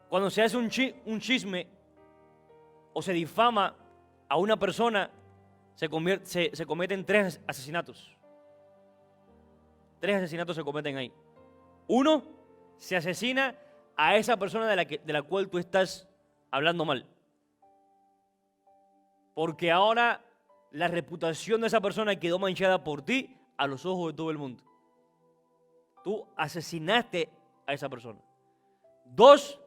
Cuando se hace un chisme o se difama a una persona, se cometen 3 asesinatos. 3 asesinatos se cometen ahí. 1, se asesina a esa persona de la cual tú estás hablando mal. Porque ahora la reputación de esa persona quedó manchada por ti a los ojos de todo el mundo. Tú asesinaste a esa persona. 2,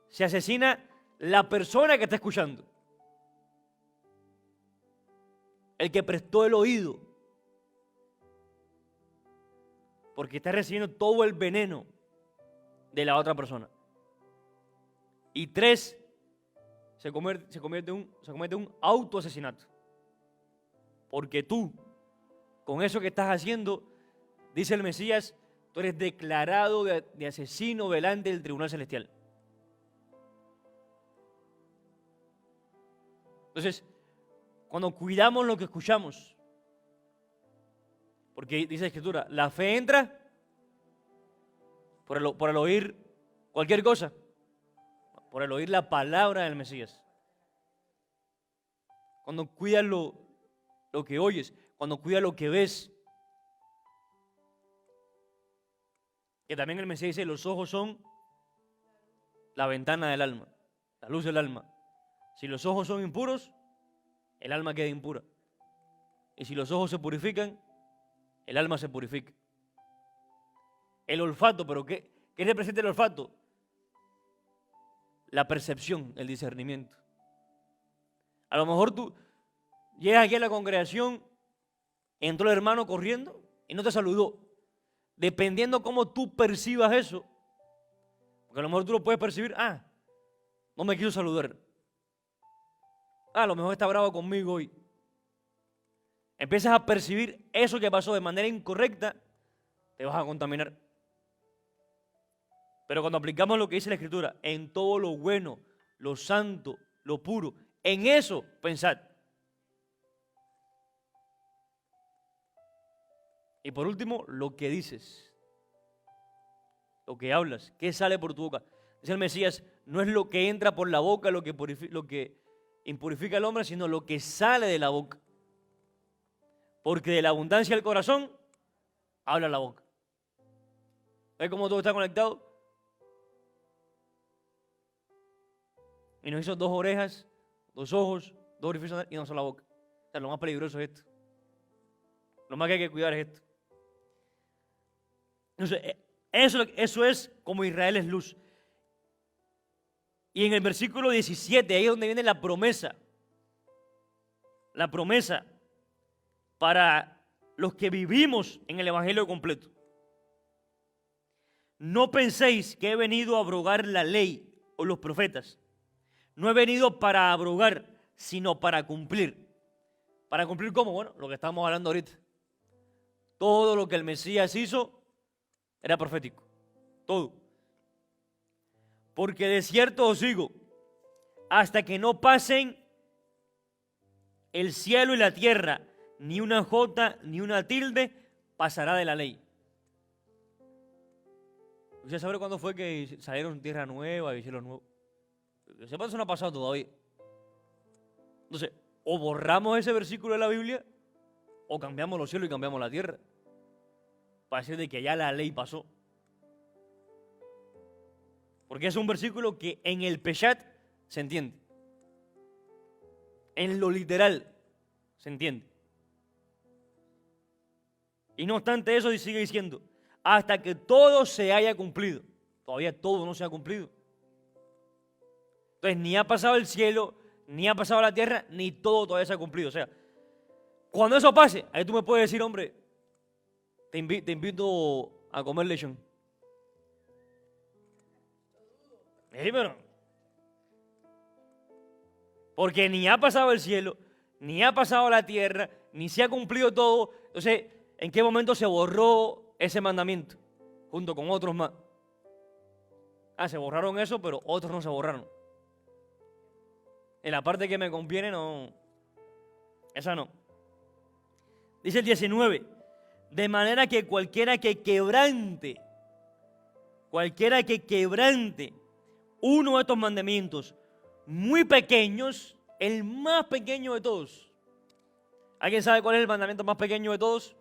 se asesina la persona que está escuchando. El que prestó el oído. Porque está recibiendo todo el veneno de la otra persona. Y 3, se comete un autoasesinato. Porque tú, con eso que estás haciendo, dice el Mesías, tú eres declarado de asesino delante del tribunal celestial. Entonces, cuando cuidamos lo que escuchamos, porque dice la Escritura, la fe entra por el oír cualquier cosa, por el oír la palabra del Mesías. Cuando cuidas lo que oyes, cuando cuidas lo que ves. Que también el Mesías dice, los ojos son la ventana del alma, la luz del alma. Si los ojos son impuros, el alma queda impura. Y si los ojos se purifican, el alma se purifica. El olfato, pero ¿qué representa el olfato? La percepción, el discernimiento. A lo mejor tú llegas aquí a la congregación, entró el hermano corriendo y no te saludó. Dependiendo cómo tú percibas eso, porque a lo mejor tú lo puedes percibir, no me quiso saludar. A lo mejor está bravo conmigo hoy. Empiezas a percibir eso que pasó de manera incorrecta, te vas a contaminar. Pero cuando aplicamos lo que dice la Escritura, en todo lo bueno, lo santo, lo puro, en eso pensad. Y por último, lo que dices, lo que hablas, qué sale por tu boca. Dice el Mesías, no es lo que entra por la boca lo que impurifica al hombre, sino lo que sale de la boca. Porque de la abundancia del corazón, habla la boca. ¿Ves cómo todo está conectado? Y nos hizo 2 orejas, 2 ojos, 2 orificios y una sola boca. O sea, lo más peligroso es esto. Lo más que hay que cuidar es esto. Entonces, eso es como Israel es luz. Y en el versículo 17, ahí es donde viene la promesa. La promesa para los que vivimos en el Evangelio completo. No penséis que he venido a abrogar la ley o los profetas. No he venido para abrogar, sino para cumplir. ¿Para cumplir cómo? Bueno, lo que estamos hablando ahorita. Todo lo que el Mesías hizo era profético. Todo. Porque de cierto os digo, hasta que no pasen el cielo y la tierra, ni una jota, ni una tilde, pasará de la ley. ¿Usted sabe cuándo fue que salieron tierra nueva y cielos nuevos? Eso no ha pasado todavía. Entonces, o borramos ese versículo de la Biblia, o cambiamos los cielos y cambiamos la tierra. Para decir de que ya la ley pasó. Porque es un versículo que en el Peshat se entiende. En lo literal se entiende. Y no obstante eso sigue diciendo, hasta que todo se haya cumplido. Todavía todo no se ha cumplido. Entonces ni ha pasado el cielo, ni ha pasado la tierra, ni todo todavía se ha cumplido. O sea, cuando eso pase, ahí tú me puedes decir, hombre, te invito a comer lechón. Pero porque ni ha pasado el cielo, ni ha pasado la tierra, ni se ha cumplido todo. Entonces, ¿en qué momento se borró ese mandamiento? Junto con otros más. Se borraron eso, pero otros no se borraron. En la parte que me conviene, no. Esa no. Dice el 19. De manera que cualquiera que quebrante uno de estos mandamientos muy pequeños, el más pequeño de todos. ¿Alguien sabe cuál es el mandamiento más pequeño de todos?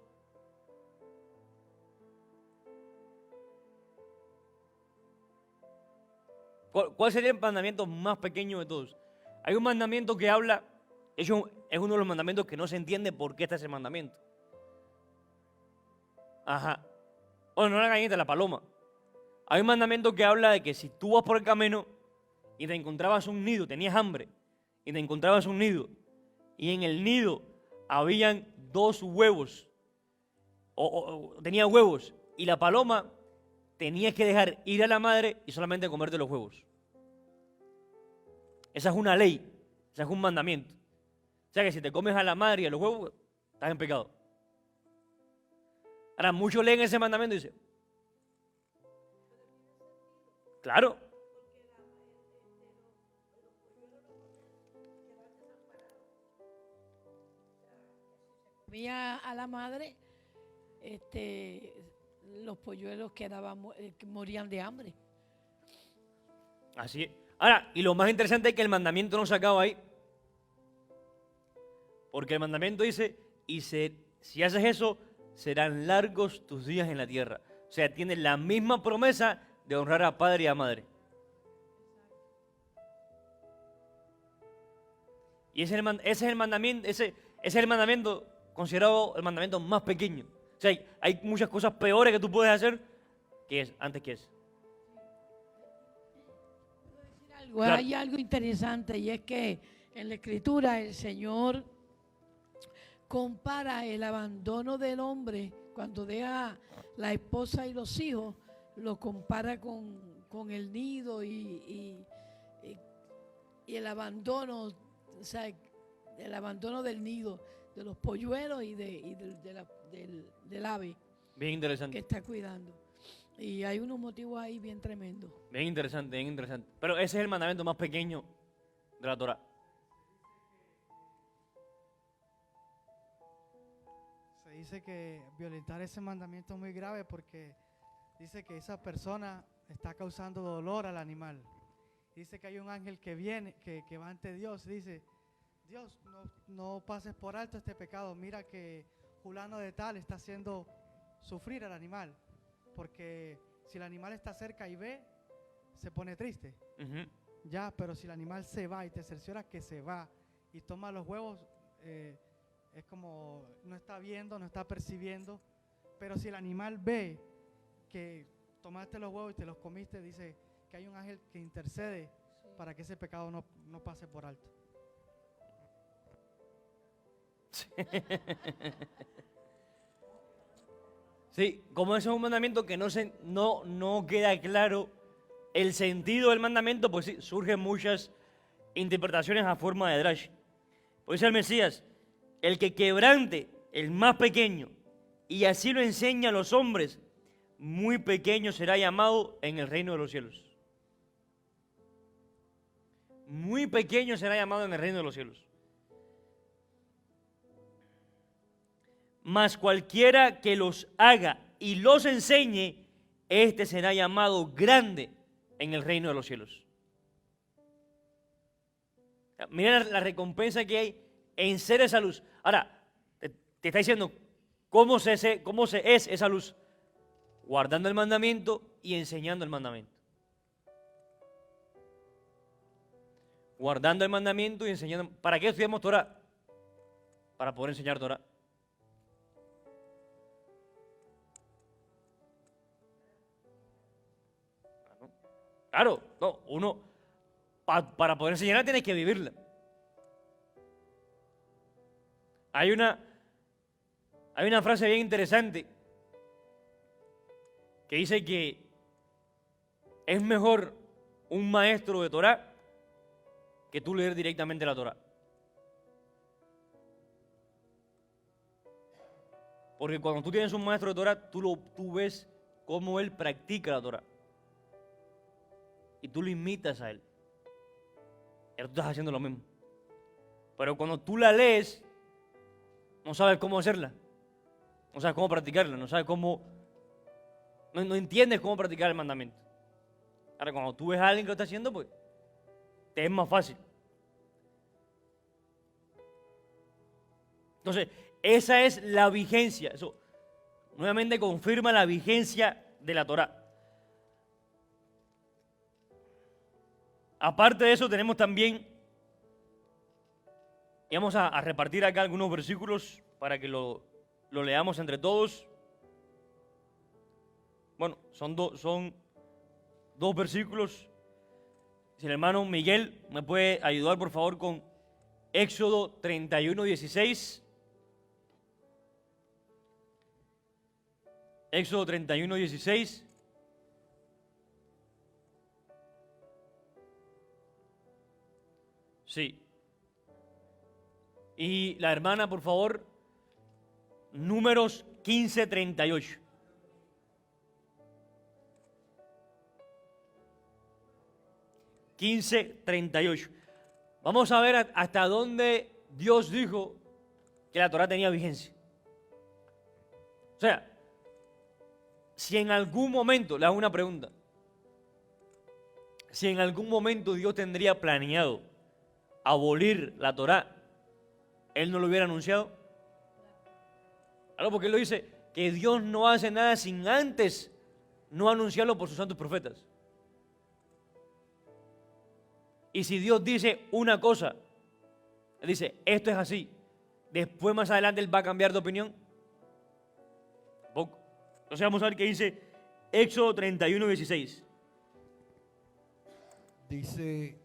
¿Cuál sería el mandamiento más pequeño de todos? Hay un mandamiento que habla, es uno de los mandamientos que no se entiende por qué está ese mandamiento. Bueno, no la gallina, la paloma. Hay un mandamiento que habla de que si tú vas por el camino y te encontrabas un nido, tenías hambre, y te encontrabas un nido, y en el nido habían 2 huevos, o tenía huevos, y la paloma tenías que dejar ir a la madre y solamente comerte los huevos. Esa es una ley, ese es un mandamiento. O sea que si te comes a la madre y a los huevos, estás en pecado. Ahora, muchos leen ese mandamiento y dicen, claro. Comía a la madre, los polluelos morían de hambre. Así es. Ahora, y lo más interesante es que el mandamiento no se acaba ahí. Porque el mandamiento dice, si haces eso, serán largos tus días en la tierra. O sea, tienes la misma promesa de honrar a padre y a madre. Y ese es el mandamiento, ese es el mandamiento considerado el mandamiento más pequeño. O sea, hay muchas cosas peores que tú puedes hacer antes que eso. Claro. Hay algo interesante y es que en la Escritura el Señor compara el abandono del hombre cuando deja la esposa y los hijos, lo compara con el nido y el abandono, o sea, el abandono del nido, de los polluelos y del ave. Bien interesante. Que está cuidando. Y hay unos motivos ahí bien tremendos. Bien interesante, bien interesante. Pero ese es el mandamiento más pequeño de la Torá. Se dice que violentar ese mandamiento es muy grave porque dice que esa persona está causando dolor al animal. Dice que hay un ángel que viene, que va ante Dios, dice, Dios, no pases por alto este pecado, mira que fulano de tal está haciendo sufrir al animal, porque si el animal está cerca y ve, se pone triste. Ya, pero si el animal se va y te cerciora que se va y toma los huevos, es como no está viendo, no está percibiendo, pero si el animal ve que tomaste los huevos y te los comiste, dice que hay un ángel que intercede para que ese pecado no pase por alto. Sí, como ese es un mandamiento que no queda claro el sentido del mandamiento, pues sí, surgen muchas interpretaciones a forma de drash. Por eso el Mesías, el que quebrante el más pequeño y así lo enseña a los hombres, muy pequeño será llamado en el reino de los cielos. Muy pequeño será llamado en el reino de los cielos. Mas cualquiera que los haga y los enseñe, este será llamado grande en el reino de los cielos. Mira la recompensa que hay en ser esa luz. Ahora, te está diciendo cómo se es esa luz. Guardando el mandamiento y enseñando el mandamiento. Guardando el mandamiento y enseñando. ¿Para qué estudiamos Torah? Para poder enseñar Torah. Claro, no, uno para poder enseñarla tienes que vivirla. Hay una frase bien interesante que dice que es mejor un maestro de Torah que tú leer directamente la Torah. Porque cuando tú tienes un maestro de Torah, tú ves cómo él practica la Torah. Y tú lo imitas a él. Y tú estás haciendo lo mismo. Pero cuando tú la lees, no sabes cómo hacerla. No sabes cómo practicarla. No sabes cómo... No entiendes cómo practicar el mandamiento. Ahora, cuando tú ves a alguien que lo está haciendo, pues, te es más fácil. Entonces, esa es la vigencia. Eso nuevamente confirma la vigencia de la Torá. Aparte de eso, tenemos también, y vamos a repartir acá algunos versículos para que lo leamos entre todos. Bueno, son dos versículos. Si el hermano Miguel me puede ayudar, por favor, con Éxodo 31, 16. Éxodo 31, 16. Sí. Y la hermana, por favor, Números 15, 38. Vamos a ver hasta dónde Dios dijo que la Torá tenía vigencia. O sea, si en algún momento, le hago una pregunta, si en algún momento Dios tendría planeado abolir la Torá, Él no lo hubiera anunciado. Algo porque Él lo dice, que Dios no hace nada sin antes no anunciarlo por sus santos profetas. Y si Dios dice una cosa, Él dice, esto es así, después más adelante Él va a cambiar de opinión. Poco. Entonces vamos a ver qué dice Éxodo 31:16. Dice,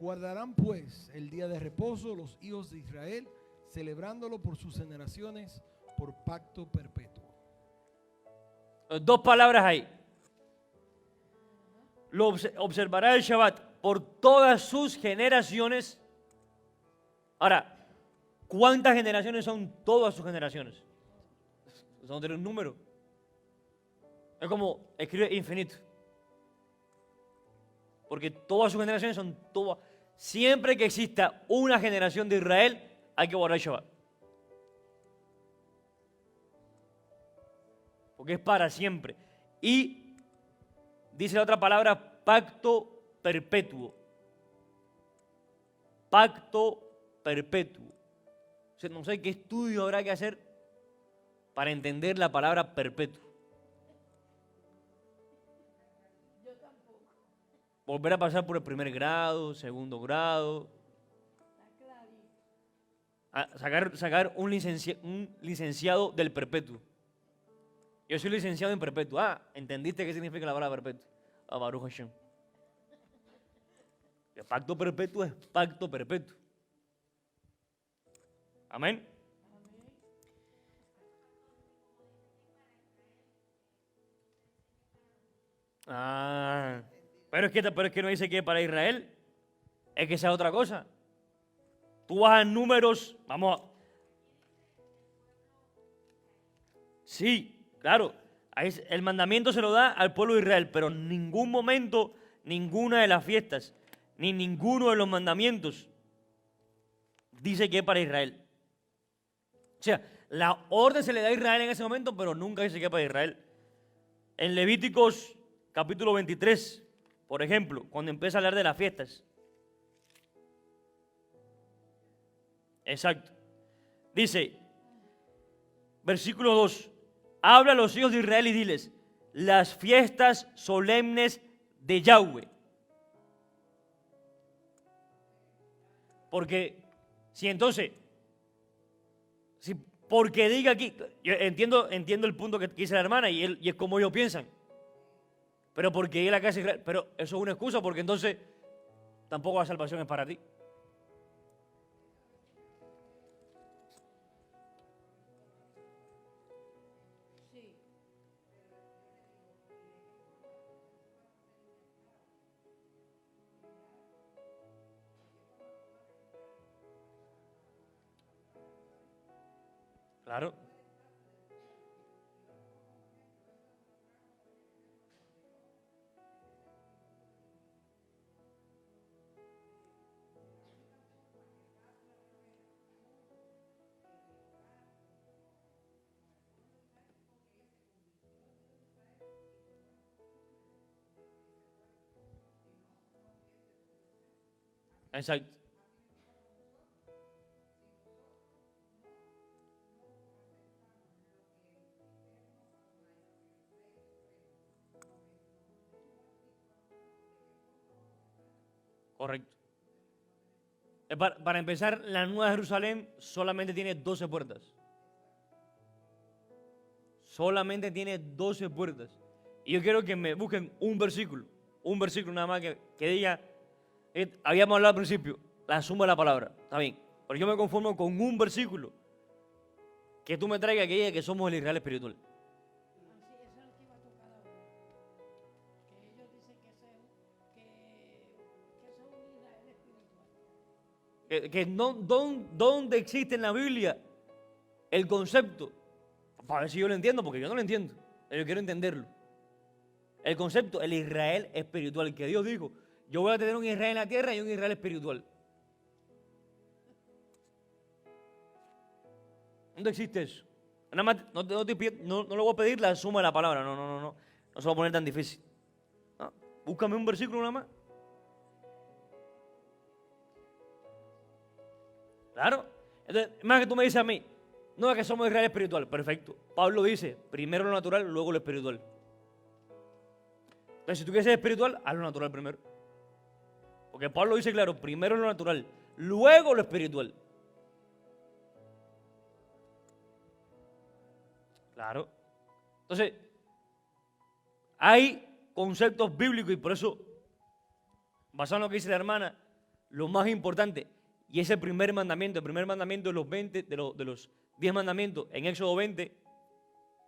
guardarán pues el día de reposo los hijos de Israel, celebrándolo por sus generaciones, por pacto perpetuo. Dos palabras ahí. Lo observará el Shabbat por todas sus generaciones. Ahora, ¿cuántas generaciones son todas sus generaciones? Eso no tiene un número. Es como escribe infinito. Porque todas sus generaciones son todas. Siempre que exista una generación de Israel, hay que guardar el Shabbat. Porque es para siempre. Y dice la otra palabra, pacto perpetuo. Pacto perpetuo. O sea, no sé qué estudio habrá que hacer para entender la palabra perpetuo. Volver a pasar por el primer grado, segundo grado. Sacar un licenciado del perpetuo. Yo soy licenciado en perpetuo. ¿Entendiste qué significa la palabra perpetuo? Baruch Hashem. El pacto perpetuo es pacto perpetuo. Amén. Pero es que no dice que para Israel es que sea otra cosa. Tú vas a números, vamos a... Sí, claro, el mandamiento se lo da al pueblo de Israel, pero en ningún momento, ninguna de las fiestas, ni ninguno de los mandamientos dice que es para Israel. O sea, la orden se le da a Israel en ese momento, pero nunca dice que es para Israel. En Levíticos capítulo 23, por ejemplo, cuando empieza a hablar de las fiestas. Exacto. Dice, versículo 2, habla a los hijos de Israel y diles, las fiestas solemnes de Yahweh. Porque, porque diga aquí, yo entiendo el punto que dice la hermana y es como ellos piensan. Pero porque él acá Israel, pero eso es una excusa porque entonces tampoco la salvación es para ti. Claro. Exacto. Correcto. Para empezar, la Nueva Jerusalén solamente tiene 12 puertas. Solamente tiene 12 puertas. Y yo quiero que me busquen un versículo nada más que diga, habíamos hablado al principio, la suma de la palabra, está bien. Pero yo me conformo con un versículo que tú me traigas que diga que somos el Israel espiritual. ¿Dónde existe en la Biblia el concepto? Para ver si yo lo entiendo, porque yo no lo entiendo. Yo quiero entenderlo. El concepto, el Israel espiritual, que Dios dijo, yo voy a tener un Israel en la tierra y un Israel espiritual. ¿Dónde existe eso? Nada más, no le voy a pedir la suma de la palabra, no se va a poner tan difícil. Búscame un versículo nada más. Claro. Entonces, más que tú me dices a mí, no es que somos Israel espiritual. Perfecto. Pablo dice, primero lo natural, luego lo espiritual. Entonces, si tú quieres ser espiritual, haz lo natural primero. Porque Pablo dice claro, primero lo natural, luego lo espiritual. Claro. Entonces, hay conceptos bíblicos y por eso, basado en lo que dice la hermana, lo más importante, y es el primer mandamiento de los 20, de los 10 mandamientos en Éxodo 20,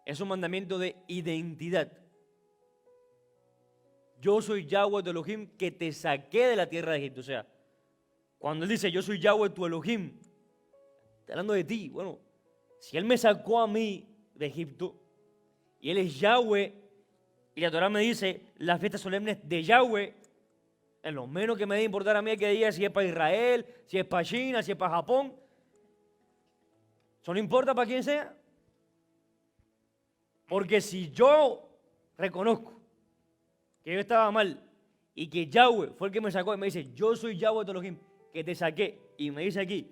es un mandamiento de identidad. Yo soy Yahweh tu Elohim que te saqué de la tierra de Egipto. O sea, cuando él dice yo soy Yahweh tu Elohim, está hablando de ti. Bueno, si él me sacó a mí de Egipto y él es Yahweh y la Torah me dice las fiestas solemnes de Yahweh, en lo menos que me debe importar a mí es que diga si es para Israel, si es para China, si es para Japón. Eso no importa para quién sea. Porque si yo reconozco que yo estaba mal y que Yahweh fue el que me sacó y me dice, yo soy Yahweh tu Elohim, que te saqué, y me dice aquí,